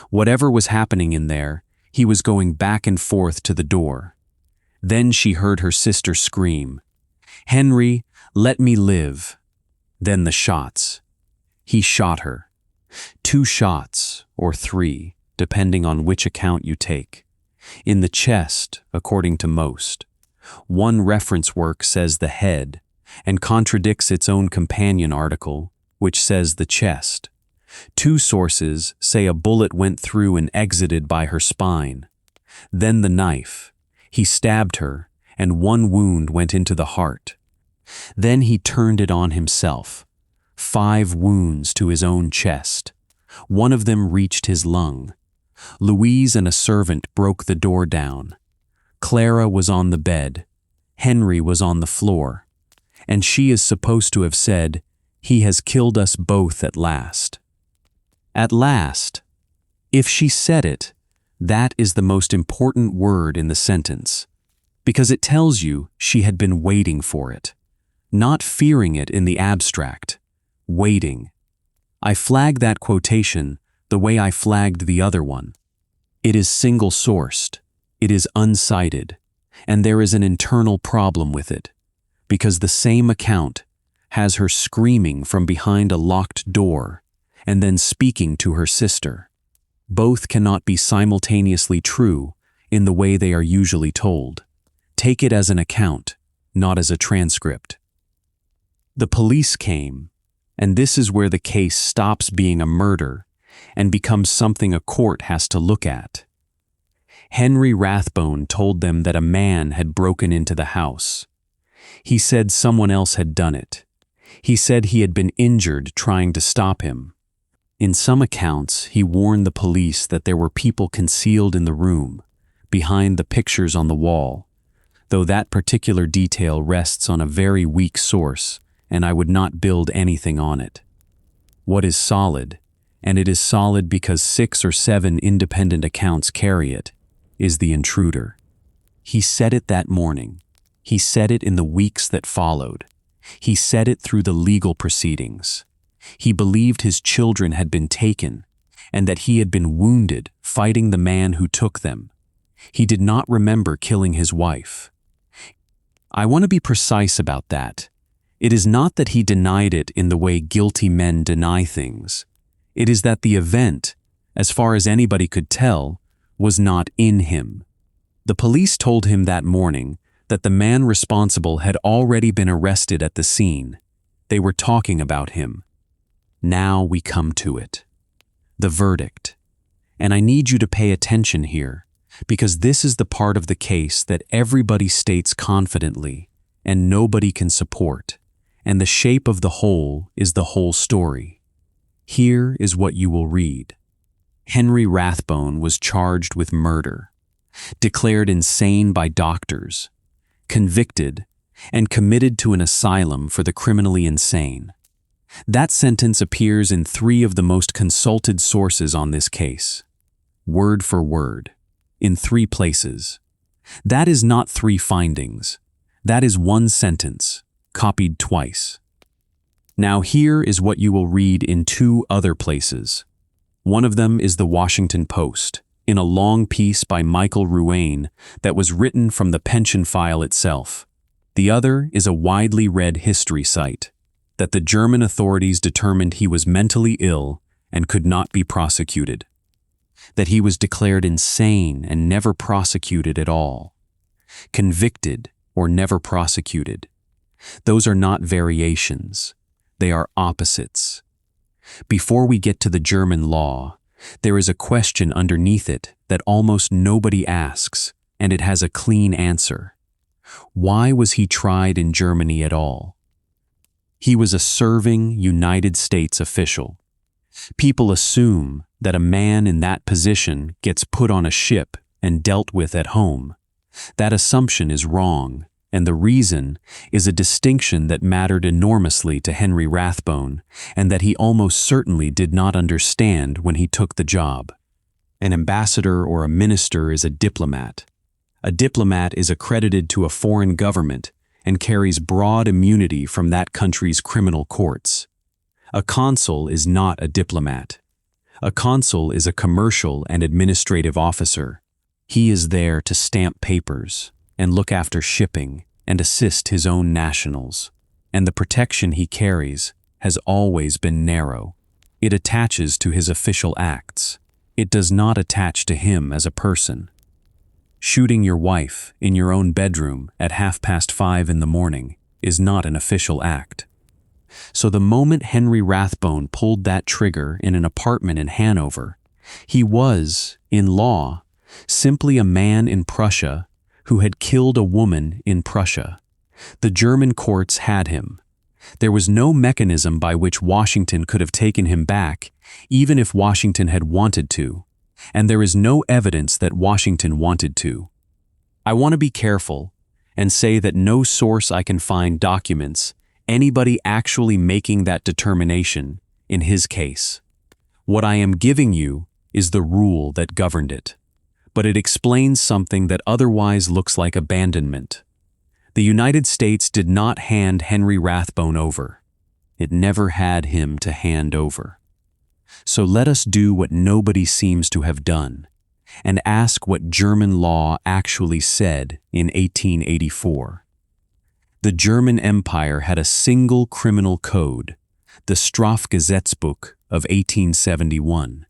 S1: Whatever was happening in there, he was going back and forth to the door. Then she heard her sister scream, "Henry, let me live." Then the shots. He shot her. 2 shots, or 3, depending on which account you take. In the chest, according to most. One reference work says the head, and contradicts its own companion article, which says the chest. 2 sources say a bullet went through and exited by her spine. Then the knife. He stabbed her, and 1 wound went into the heart. Then he turned it on himself. 5 wounds to his own chest. 1 of them reached his lung. Louise and a servant broke the door down. Clara was on the bed. Henry was on the floor. And she is supposed to have said, "He has killed us both at last." At last. If she said it, that is the most important word in the sentence, because it tells you she had been waiting for it, not fearing it in the abstract, waiting. I flag that quotation the way I flagged the other one. It is single-sourced, it is unsighted, and there is an internal problem with it, because the same account has her screaming from behind a locked door and then speaking to her sister. Both cannot be simultaneously true in the way they are usually told. Take it as an account, not as a transcript. The police came, and this is where the case stops being a murder and becomes something a court has to look at. Henry Rathbone told them that a man had broken into the house. He said someone else had done it. He said he had been injured trying to stop him. In some accounts, he warned the police that there were people concealed in the room, behind the pictures on the wall, though that particular detail rests on a very weak source, and I would not build anything on it. What is solid, and it is solid because 6 or 7 independent accounts carry it, is the intruder. He said it that morning. He said it in the weeks that followed. He said it through the legal proceedings. He believed his children had been taken, and that he had been wounded fighting the man who took them. He did not remember killing his wife. I want to be precise about that. It is not that he denied it in the way guilty men deny things. It is that the event, as far as anybody could tell, was not in him. The police told him that morning that the man responsible had already been arrested at the scene. They were talking about him. Now we come to it. The verdict. And I need you to pay attention here, because this is the part of the case that everybody states confidently and nobody can support, and the shape of the whole is the whole story. Here is what you will read. Henry Rathbone was charged with murder, declared insane by doctors, convicted, and committed to an asylum for the criminally insane. That sentence appears in 3 of the most consulted sources on this case, word for word, in 3 places. That is not 3 findings. That is 1 sentence, copied twice. Now here is what you will read in 2 other places. One of them is the Washington Post, in a long piece by Michael Ruane that was written from the pension file itself. The other is a widely read history site, that the German authorities determined he was mentally ill and could not be prosecuted, that he was declared insane and never prosecuted at all, convicted or never prosecuted. Those are not variations. They are opposites. Before we get to the German law, there is a question underneath it that almost nobody asks, and it has a clean answer. Why was he tried in Germany at all? He was a serving United States official. People assume that a man in that position gets put on a ship and dealt with at home. That assumption is wrong, and the reason is a distinction that mattered enormously to Henry Rathbone, and that he almost certainly did not understand when he took the job. An ambassador or a minister is a diplomat. A diplomat is accredited to a foreign government and carries broad immunity from that country's criminal courts. A consul is not a diplomat. A consul is a commercial and administrative officer. He is there to stamp papers and look after shipping and assist his own nationals, and the protection he carries has always been narrow. It attaches to his official acts. It does not attach to him as a person. Shooting your wife in your own bedroom at 5:30 in the morning is not an official act. So the moment Henry Rathbone pulled that trigger in an apartment in Hanover, he was, in law, simply a man in Prussia who had killed a woman in Prussia. The German courts had him. There was no mechanism by which Washington could have taken him back, even if Washington had wanted to, and there is no evidence that Washington wanted to. I want to be careful and say that no source I can find documents anybody actually making that determination in his case. What I am giving you is the rule that governed it, but it explains something that otherwise looks like abandonment. The United States did not hand Henry Rathbone over. It never had him to hand over. So let us do what nobody seems to have done, and ask what German law actually said in 1884. The German Empire had a single criminal code, the Strafgesetzbuch of 1871,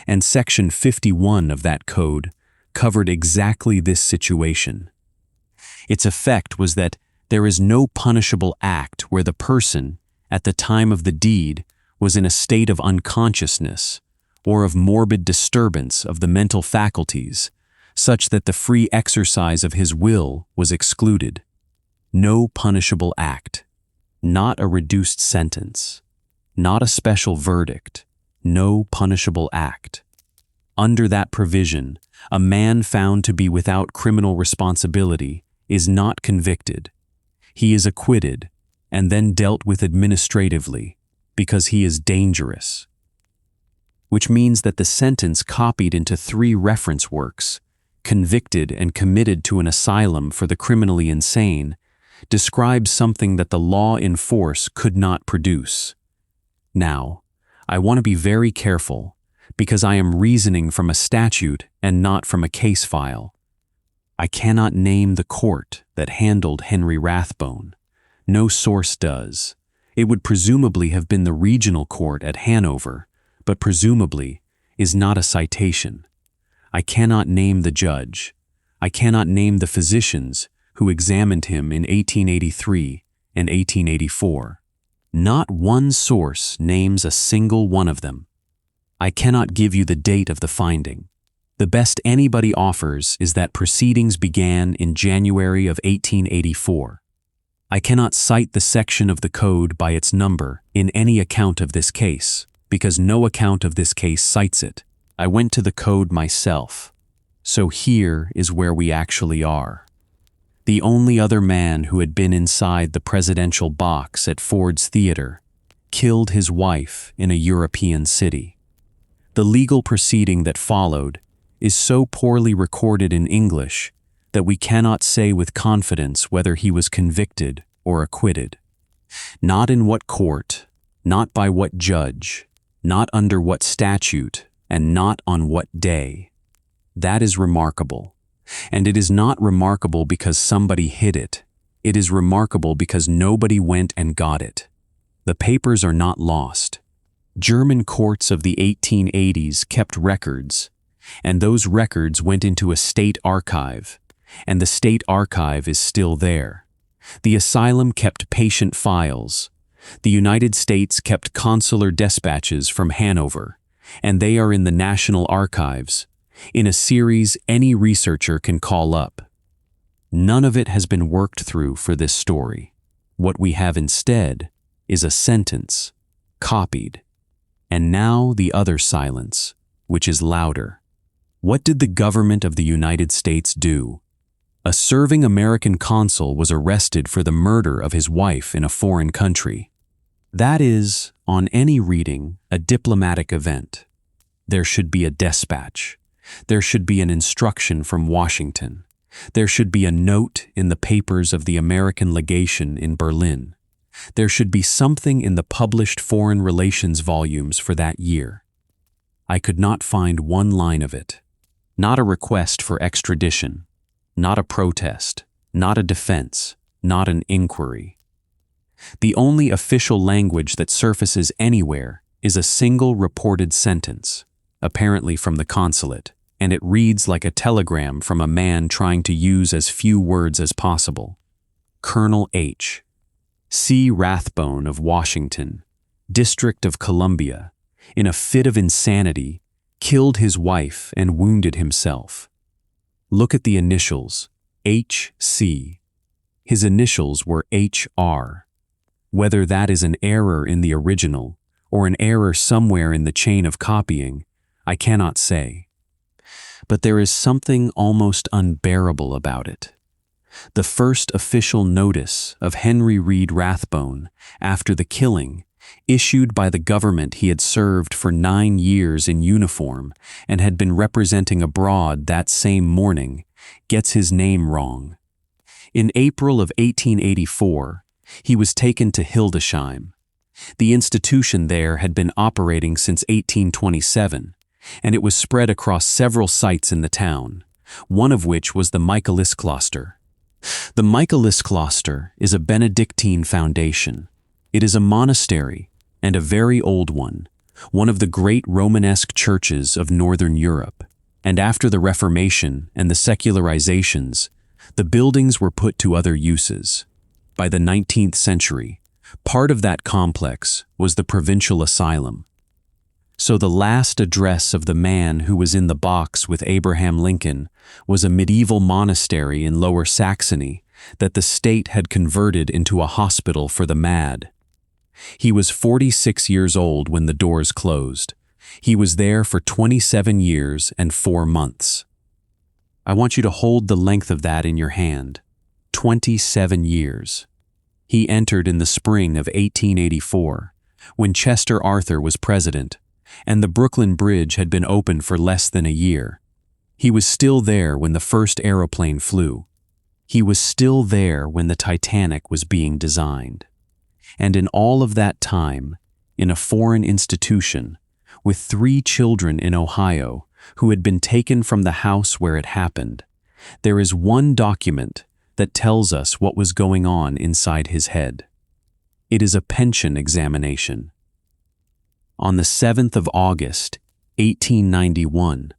S1: and Section 51 of that code covered exactly this situation. Its effect was that there is no punishable act where the person, at the time of the deed, was in a state of unconsciousness or of morbid disturbance of the mental faculties, such that the free exercise of his will was excluded. No punishable act, not a reduced sentence, not a special verdict, no punishable act. Under that provision, a man found to be without criminal responsibility is not convicted. He is acquitted and then dealt with administratively because he is dangerous. Which means that the sentence copied into 3 reference works, Convicted and Committed to an Asylum for the Criminally Insane, describes something that the law in force could not produce. Now, I want to be very careful because I am reasoning from a statute and not from a case file. I cannot name the court that handled Henry Rathbone. No source does. It would presumably have been the regional court at Hanover, but presumably is not a citation. I cannot name the judge. I cannot name the physicians who examined him in 1883 and 1884. Not one source names a single one of them. I cannot give you the date of the finding. The best anybody offers is that proceedings began in January of 1884. I cannot cite the section of the code by its number in any account of this case, because no account of this case cites it. I went to the code myself. So here is where we actually are. The only other man who had been inside the presidential box at Ford's Theater killed his wife in a European city. The legal proceeding that followed is so poorly recorded in English that we cannot say with confidence whether he was convicted or acquitted. Not in what court, not by what judge, not under what statute, and not on what day. That is remarkable. And it is not remarkable because somebody hid it. It is remarkable because nobody went and got it. The papers are not lost. German courts of the 1880s kept records, and those records went into a state archive, and the state archive is still there. The asylum kept patient files, The United States kept consular dispatches from Hanover, and they are in the National Archives, in a series any researcher can call up. None of it has been worked through for this story. What we have instead is a sentence, copied, and now the other silence, which is louder. What did the government of the United States do? A serving American consul was arrested for the murder of his wife in a foreign country. That is, on any reading, a diplomatic event. There should be a dispatch. There should be an instruction from Washington. There should be a note in the papers of the American legation in Berlin. There should be something in the published foreign relations volumes for that year. I could not find one line of it. Not a request for extradition, not a protest, not a defense, not an inquiry. The only official language that surfaces anywhere is a single reported sentence, apparently from the consulate, and it reads like a telegram from a man trying to use as few words as possible. Colonel H. C. Rathbone of Washington, District of Columbia, in a fit of insanity, killed his wife and wounded himself. Look at the initials, H.C. His initials were H.R. Whether that is an error in the original or an error somewhere in the chain of copying, I cannot say. But there is something almost unbearable about it. The first official notice of Henry Reed Rathbone after the killing, issued by the government he had served for 9 years in uniform and had been representing abroad that same morning, gets his name wrong. In April of 1884, he was taken to Hildesheim. The institution there had been operating since 1827, and it was spread across several sites in the town, one of which was the Michaeliskloster. The Michaeliskloster is a Benedictine foundation. It is a monastery, and a very old one of the great Romanesque churches of Northern Europe, and after the Reformation and the secularizations, the buildings were put to other uses. By the 19th century, part of that complex was the provincial asylum. So the last address of the man who was in the box with Abraham Lincoln was a medieval monastery in Lower Saxony that the state had converted into a hospital for the mad. He was 46 years old when the doors closed. He was there for 27 years and 4 months. I want you to hold the length of that in your hand. 27 years. He entered in the spring of 1884, when Chester Arthur was president, and the Brooklyn Bridge had been open for less than a year. He was still there when the first aeroplane flew. He was still there when the Titanic was being designed. And in all of that time, in a foreign institution, with 3 children in Ohio who had been taken from the house where it happened, there is one document that tells us what was going on inside his head. It is a pension examination. On the 7th of August, 1891,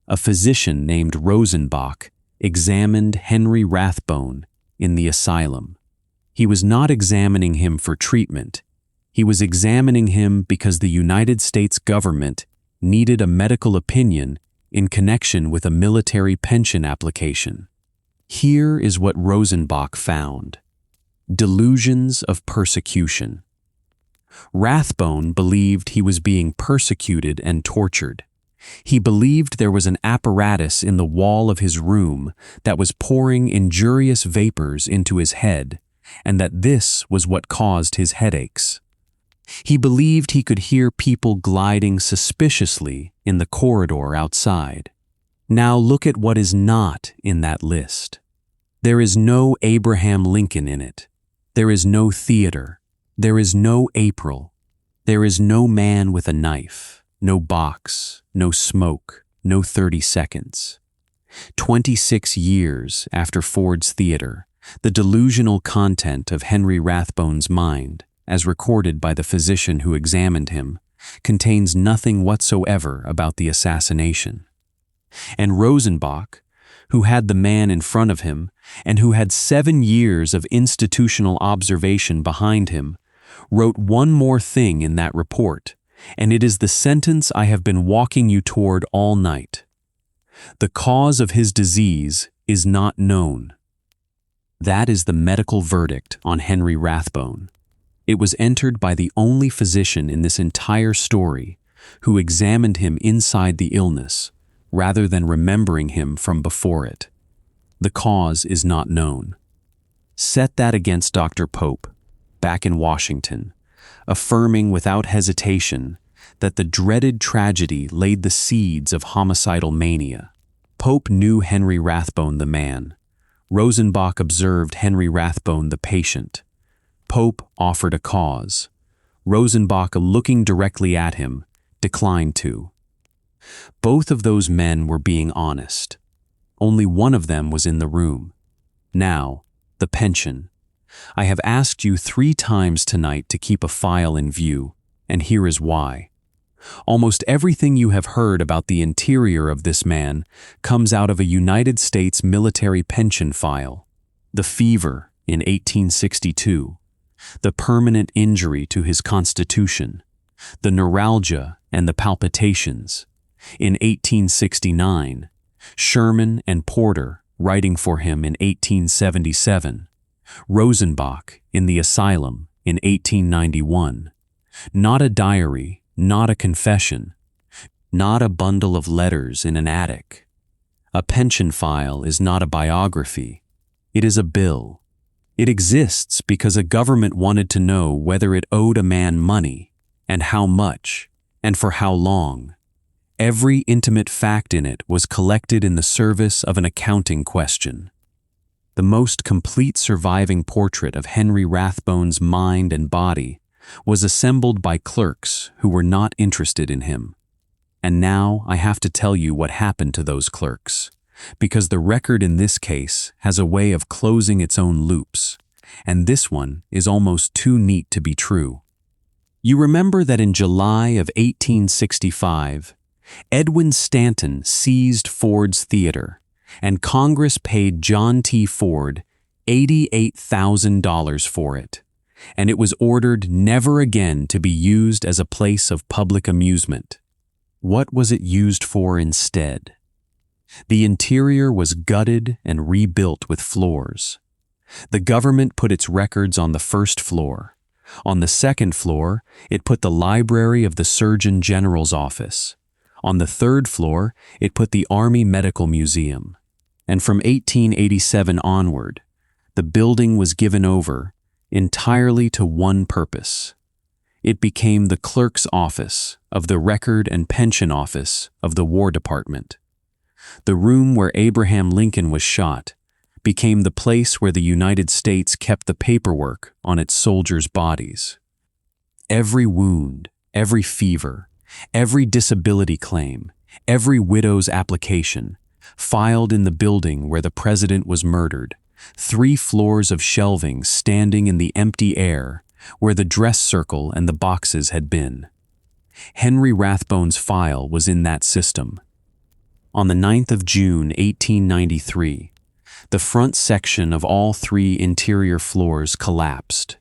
S1: a physician named Rosenbach examined Henry Rathbone in the asylum. He was not examining him for treatment. He was examining him because the United States government needed a medical opinion in connection with a military pension application. Here is what Rosenbach found: delusions of persecution. Rathbone believed he was being persecuted and tortured. He believed there was an apparatus in the wall of his room that was pouring injurious vapors into his head, and that this was what caused his headaches. He believed he could hear people gliding suspiciously in the corridor outside. Now look at what is not in that list. There is no Abraham Lincoln in it. There is no theater. There is no April. There is no man with a knife, no box, no smoke, no 30 seconds. 26 years after Ford's Theater, the delusional content of Henry Rathbone's mind, as recorded by the physician who examined him, contains nothing whatsoever about the assassination. And Rosenbach, who had the man in front of him and who had 7 years of institutional observation behind him, wrote one more thing in that report, and it is the sentence I have been walking you toward all night. The cause of his disease is not known. That is the medical verdict on Henry Rathbone. It was entered by the only physician in this entire story who examined him inside the illness, rather than remembering him from before it. The cause is not known. Set that against Dr. Pope, back in Washington, affirming without hesitation that the dreaded tragedy laid the seeds of homicidal mania. Pope knew Henry Rathbone the man. Rosenbach observed Henry Rathbone the patient. Pope offered a cause. Rosenbach, looking directly at him, declined to. Both of those men were being honest. Only one of them was in the room. Now, the pension. I have asked you 3 times tonight to keep a file in view, and here is why. Almost everything you have heard about the interior of this man comes out of a United States military pension file. The fever in 1862, the permanent injury to his constitution, the neuralgia and the palpitations. In 1869, Sherman and Porter writing for him in 1877, Rosenbach in the Asylum in 1891. Not a diary, not a confession, not a bundle of letters in an attic. A pension file is not a biography. It is a bill. It exists because a government wanted to know whether it owed a man money, and how much, and for how long. Every intimate fact in it was collected in the service of an accounting question. The most complete surviving portrait of Henry Rathbone's mind and body was assembled by clerks who were not interested in him. And now I have to tell you what happened to those clerks, because the record in this case has a way of closing its own loops, and this one is almost too neat to be true. You remember that in July of 1865, Edwin Stanton seized Ford's Theater, and Congress paid John T. Ford $88,000 for it, and it was ordered never again to be used as a place of public amusement. What was it used for instead? The interior was gutted and rebuilt with floors. The government put its records on the first floor. On the second floor, it put the library of the Surgeon General's office. On the third floor, it put the Army Medical Museum. And from 1887 onward, the building was given over entirely to one purpose. It became the clerk's office of the Record and Pension Office of the War Department. The room where Abraham Lincoln was shot became the place where the United States kept the paperwork on its soldiers' bodies. Every wound, every fever, every disability claim, every widow's application, filed in the building where the president was murdered, 3 floors of shelving standing in the empty air where the dress circle and the boxes had been. Henry Rathbone's file was in that system. On the 9th of June, 1893, the front section of all 3 interior floors collapsed.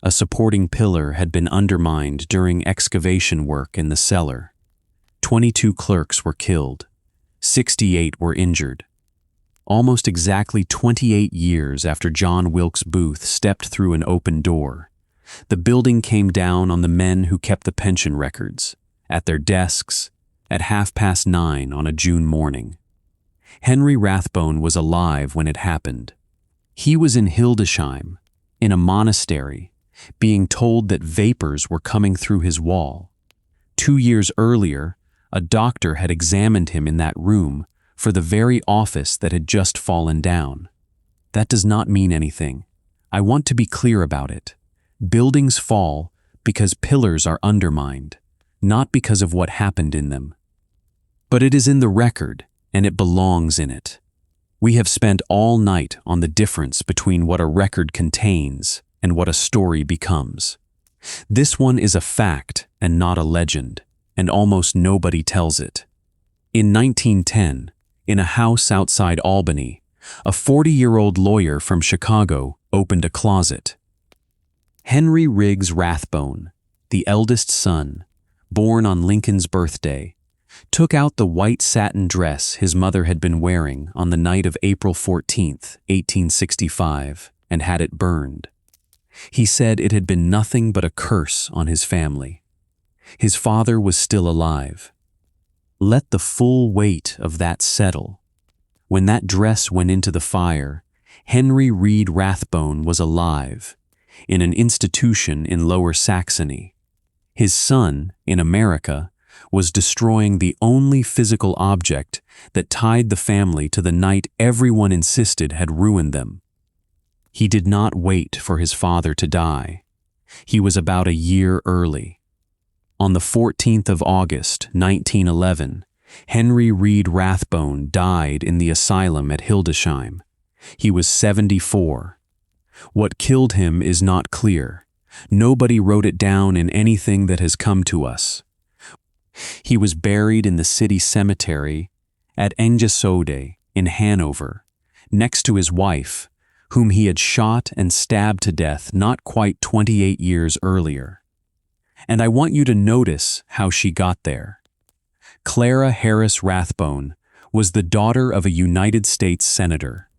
S1: A supporting pillar had been undermined during excavation work in the cellar. 22 clerks were killed. 68 were injured. Almost exactly 28 years after John Wilkes Booth stepped through an open door, the building came down on the men who kept the pension records, at their desks, at 9:30 on a June morning. Henry Rathbone was alive when it happened. He was in Hildesheim, in a monastery, being told that vapors were coming through his wall. 2 years earlier, a doctor had examined him in that room for the very office that had just fallen down. That does not mean anything. I want to be clear about it. Buildings fall because pillars are undermined, not because of what happened in them. But it is in the record, and it belongs in it. We have spent all night on the difference between what a record contains and what a story becomes. This one is a fact and not a legend, and almost nobody tells it. In 1910, in a house outside Albany, a 40-year-old lawyer from Chicago opened a closet. Henry Reed Rathbone, the eldest son, born on Lincoln's birthday, took out the white satin dress his mother had been wearing on the night of April 14, 1865, and had it burned. He said it had been nothing but a curse on his family. His father was still alive. Let the full weight of that settle. When that dress went into the fire, Henry Reed Rathbone was alive, in an institution in Lower Saxony. His son, in America, was destroying the only physical object that tied the family to the night everyone insisted had ruined them. He did not wait for his father to die. He was about a year early. On the 14th of August, 1911, Henry Reed Rathbone died in the asylum at Hildesheim. He was 74. What killed him is not clear. Nobody wrote it down in anything that has come to us. He was buried in the city cemetery at Engesode in Hanover, next to his wife, whom he had shot and stabbed to death not quite 28 years earlier. And I want you to notice how she got there. Clara Harris Rathbone was the daughter of a United States senator.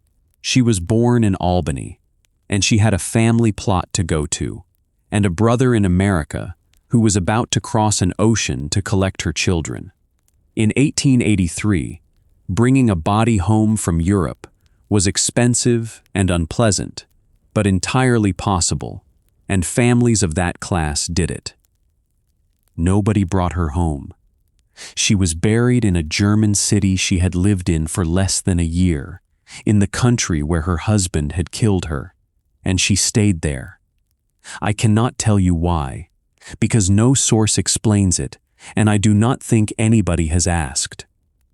S1: She was born in Albany, and she had a family plot to go to, and a brother in America who was about to cross an ocean to collect her children. In 1883, bringing a body home from Europe was expensive and unpleasant, but entirely possible, and families of that class did it. Nobody brought her home. She was buried in a German city she had lived in for less than a year, in the country where her husband had killed her, and she stayed there. I cannot tell you why, because no source explains it, and I do not think anybody has asked.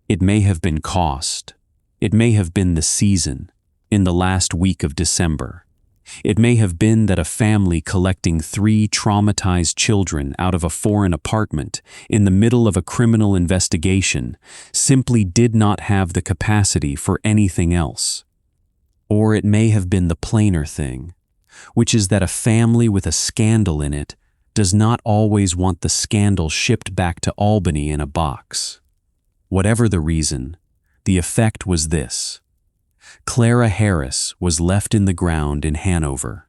S1: It may have been cost. It may have been the season, in the last week of December. It may have been that a family collecting 3 traumatized children out of a foreign apartment in the middle of a criminal investigation simply did not have the capacity for anything else. Or it may have been the plainer thing, which is that a family with a scandal in it does not always want the scandal shipped back to Albany in a box. Whatever the reason, the effect was this. Clara Harris was left in the ground in Hanover,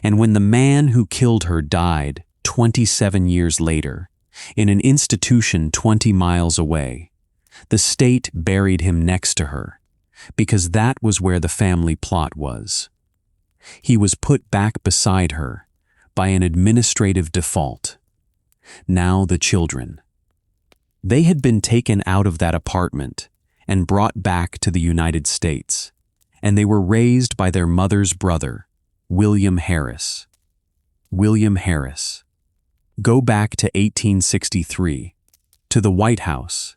S1: and when the man who killed her died 27 years later, in an institution 20 miles away, the state buried him next to her, because that was where the family plot was. He was put back beside her by an administrative default. Now the children. They had been taken out of that apartment and brought back to the United States, and they were raised by their mother's brother, William Harris. William Harris. Go back to 1863, to the White House.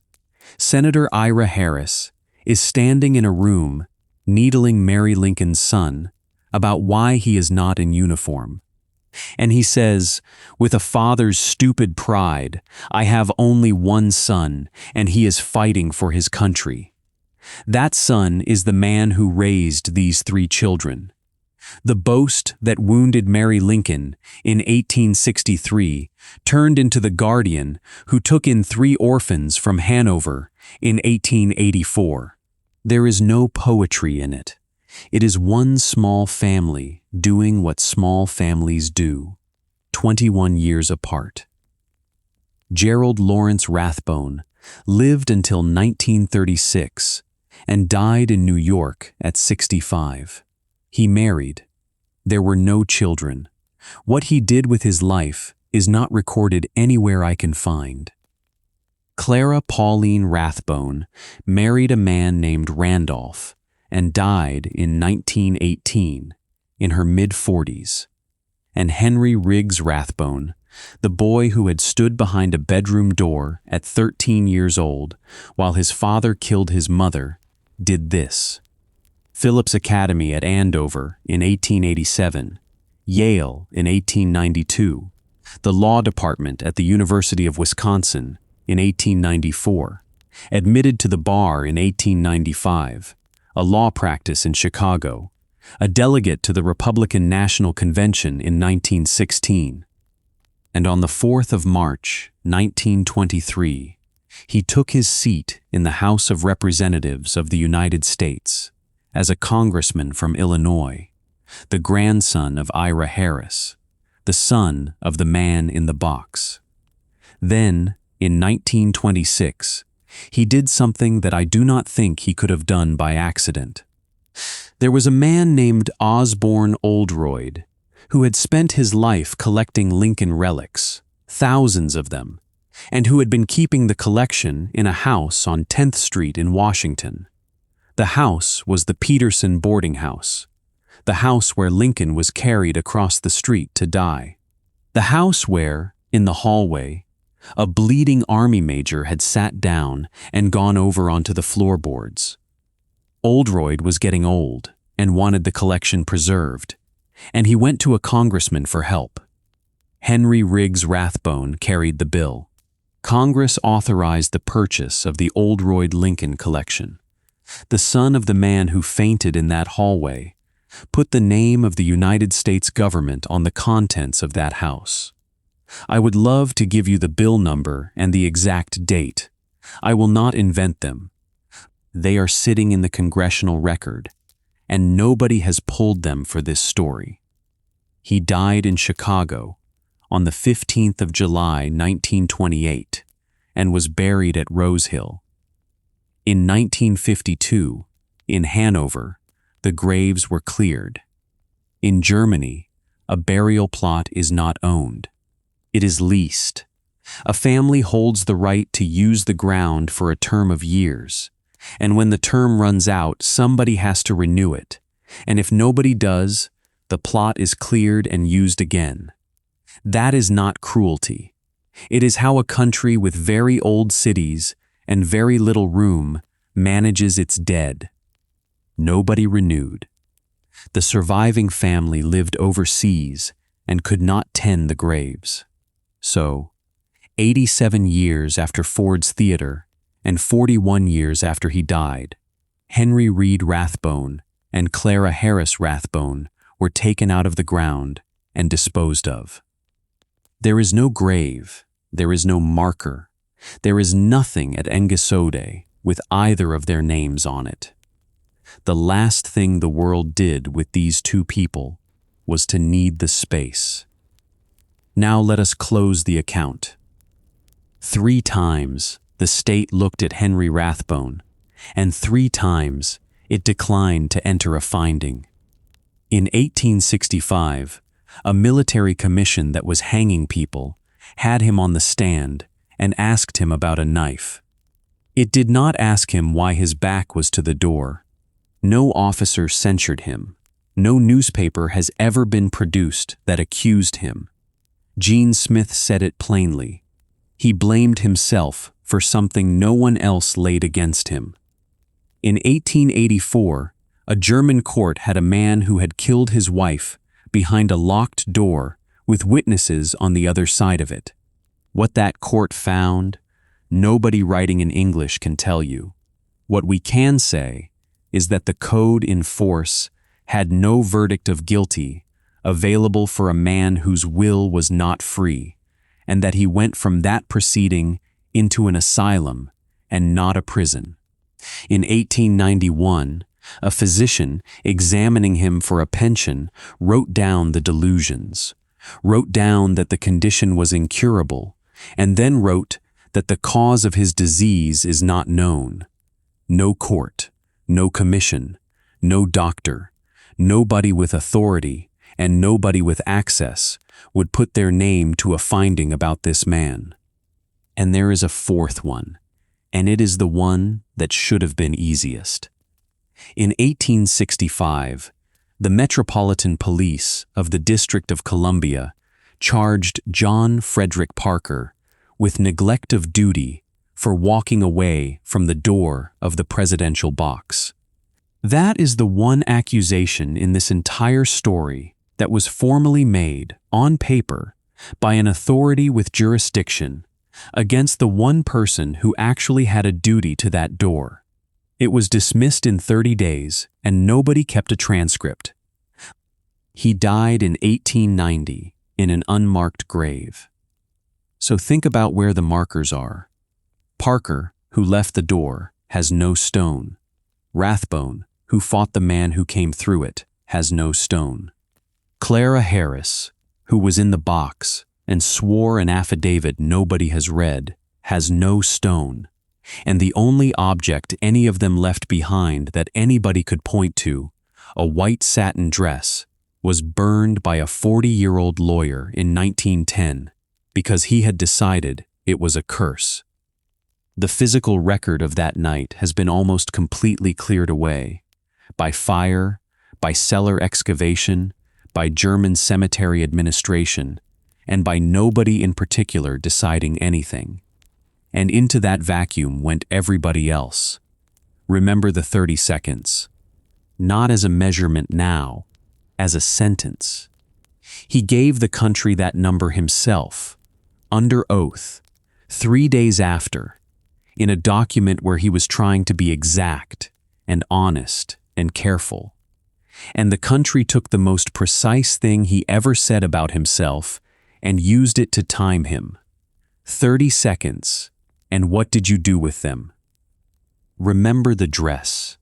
S1: Senator Ira Harris is standing in a room needling Mary Lincoln's son about why he is not in uniform. And he says, "With a father's stupid pride, I have only one son, and he is fighting for his country. That son is the man who raised these 3 children. The boast that wounded Mary Lincoln in 1863 turned into the guardian who took in 3 orphans from Hanover in 1884. There is no poetry in it. It is one small family doing what small families do, 21 years apart." Gerald Lawrence Rathbone lived until 1936 and died in New York at 65. He married. There were no children. What he did with his life is not recorded anywhere I can find. Clara Pauline Rathbone married a man named Randolph and died in 1918, in her mid-40s. And Henry Reed Rathbone, the boy who had stood behind a bedroom door at 13 years old while his father killed his mother, did this. Phillips Academy at Andover in 1887, Yale in 1892, the law department at the University of Wisconsin in 1894, admitted to the bar in 1895, a law practice in Chicago, a delegate to the Republican National Convention in 1916. And on the 4th of March, 1923, he took his seat in the House of Representatives of the United States as a congressman from Illinois, the grandson of Ira Harris, the son of the man in the box. Then, in 1926, he did something that I do not think he could have done by accident. There was a man named Osborne Oldroyd who had spent his life collecting Lincoln relics, thousands of them, and who had been keeping the collection in a house on 10th Street in Washington. The house was the Peterson boarding house, the house where Lincoln was carried across the street to die. The house where, in the hallway, a bleeding army major had sat down and gone over onto the floorboards. Oldroyd was getting old and wanted the collection preserved, and he went to a congressman for help. Henry Reed Rathbone carried the bill. Congress authorized the purchase of the Oldroyd Lincoln collection. The son of the man who fainted in that hallway put the name of the United States government on the contents of that house. I would love to give you the bill number and the exact date. I will not invent them. They are sitting in the congressional record, and nobody has pulled them for this story. He died in Chicago on the 15th of July, 1928, and was buried at Rose Hill. In 1952, in Hanover, the graves were cleared. In Germany, a burial plot is not owned. It is leased. A family holds the right to use the ground for a term of years, and when the term runs out, somebody has to renew it, and if nobody does, the plot is cleared and used again. That is not cruelty. It is how a country with very old cities and very little room manages its dead. Nobody renewed. The surviving family lived overseas and could not tend the graves. So, 87 years after Ford's Theater and 41 years after he died, Henry Reed Rathbone and Clara Harris Rathbone were taken out of the ground and disposed of. There is no grave, there is no marker, there is nothing at Engisode with either of their names on it. The last thing the world did with these two people was to need the space. Now let us close the account. 3 times the state looked at Henry Rathbone, and 3 times it declined to enter a finding. In 1865, a military commission that was hanging people had him on the stand and asked him about a knife. It did not ask him why his back was to the door. No officer censured him. No newspaper has ever been produced that accused him. Gene Smith said it plainly. He blamed himself for something no one else laid against him. In 1884, a German court had a man who had killed his wife behind a locked door with witnesses on the other side of it. What that court found, nobody writing in English can tell you. What we can say is that the code in force had no verdict of guilty available for a man whose will was not free, and that he went from that proceeding into an asylum and not a prison. In 1891, a physician examining him for a pension wrote down the delusions, wrote down that the condition was incurable, and then wrote that the cause of his disease is not known. No court, no commission, no doctor, nobody with authority, and nobody with access would put their name to a finding about this man. And there is a 4th one, and it is the one that should have been easiest. In 1865, the Metropolitan Police of the District of Columbia charged John Frederick Parker with neglect of duty for walking away from the door of the presidential box. That is the one accusation in this entire story that was formally made, on paper, by an authority with jurisdiction against the one person who actually had a duty to that door. It was dismissed in 30 days, and nobody kept a transcript. He died in 1890 in an unmarked grave. So think about where the markers are. Parker, who left the door, has no stone. Rathbone, who fought the man who came through it, has no stone. Clara Harris, who was in the box and swore an affidavit nobody has read, has no stone. And the only object any of them left behind that anybody could point to, a white satin dress, was burned by a 40-year-old lawyer in 1910 because he had decided it was a curse. The physical record of that night has been almost completely cleared away by fire, by cellar excavation, by German cemetery administration, and by nobody in particular deciding anything. And into that vacuum went everybody else. Remember the 30 seconds. Not as a measurement now, as a sentence. He gave the country that number himself, under oath, 3 days after, in a document where he was trying to be exact and honest and careful. And the country took the most precise thing he ever said about himself and used it to time him. 30 seconds. And what did you do with them? Remember the dress,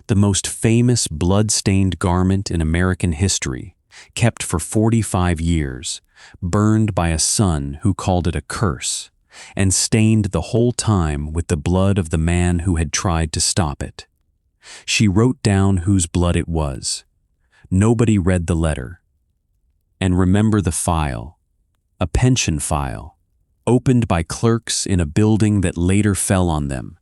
S1: the most famous blood-stained garment in American history, kept for 45 years, burned by a son who called it a curse, and stained the whole time with the blood of the man who had tried to stop it. She wrote down whose blood it was. Nobody read the letter. And remember the file, a pension file, opened by clerks in a building that later fell on them,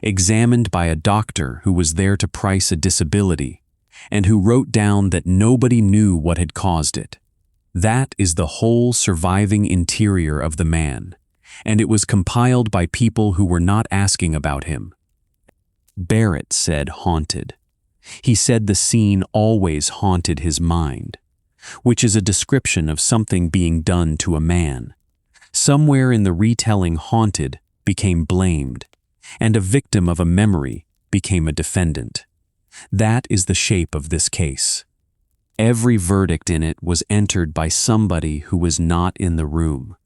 S1: examined by a doctor who was there to price a disability, and who wrote down that nobody knew what had caused it. That is the whole surviving interior of the man, and it was compiled by people who were not asking about him. Barrett said haunted. He said the scene always haunted his mind, which is a description of something being done to a man. Somewhere in the retelling haunted became blamed, and a victim of a memory became a defendant. That is the shape of this case. Every verdict in it was entered by somebody who was not in the room.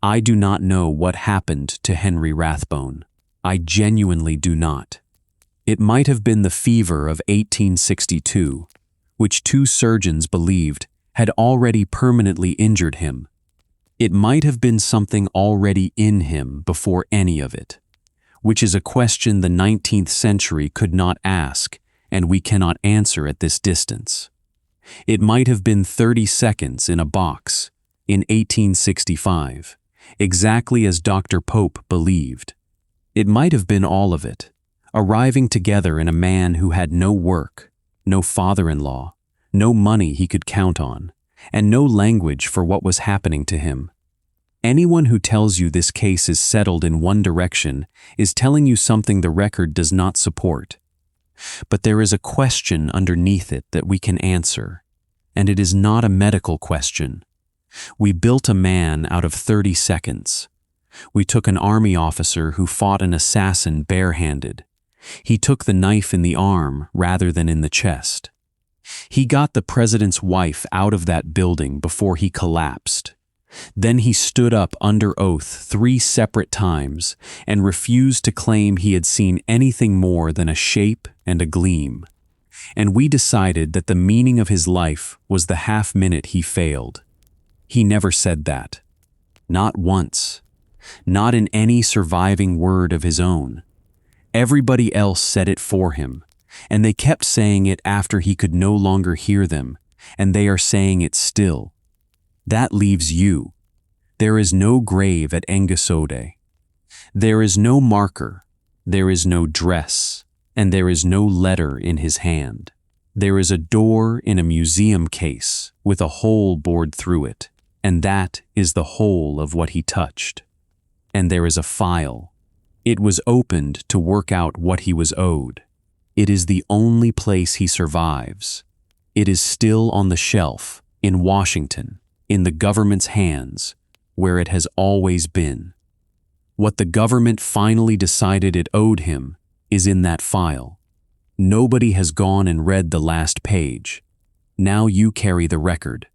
S1: I do not know what happened to Henry Rathbone. I genuinely do not. It might have been the fever of 1862, which 2 surgeons believed had already permanently injured him. It might have been something already in him before any of it, which is a question the 19th century could not ask and we cannot answer at this distance. It might have been 30 seconds in a box in 1865, exactly as Dr. Pope believed. It might have been all of it, arriving together in a man who had no work, no father-in-law, no money he could count on, and no language for what was happening to him. Anyone who tells you this case is settled in one direction is telling you something the record does not support. But there is a question underneath it that we can answer, and it is not a medical question. We built a man out of 30 seconds. We took an army officer who fought an assassin barehanded. He took the knife in the arm rather than in the chest. He got the president's wife out of that building before he collapsed. Then he stood up under oath 3 separate times and refused to claim he had seen anything more than a shape and a gleam. And we decided that the meaning of his life was the half-minute he failed. He never said that. Not once. Not in any surviving word of his own. Everybody else said it for him, and they kept saying it after he could no longer hear them, and they are saying it still. That leaves you. There is no grave at Engasode. There is no marker, there is no dress, and there is no letter in his hand. There is a door in a museum case with a hole bored through it, and that is the whole of what he touched. And there is a file. It was opened to work out what he was owed. It is the only place he survives. It is still on the shelf, in Washington, in the government's hands, where it has always been. What the government finally decided it owed him is in that file. Nobody has gone and read the last page. Now you carry the record.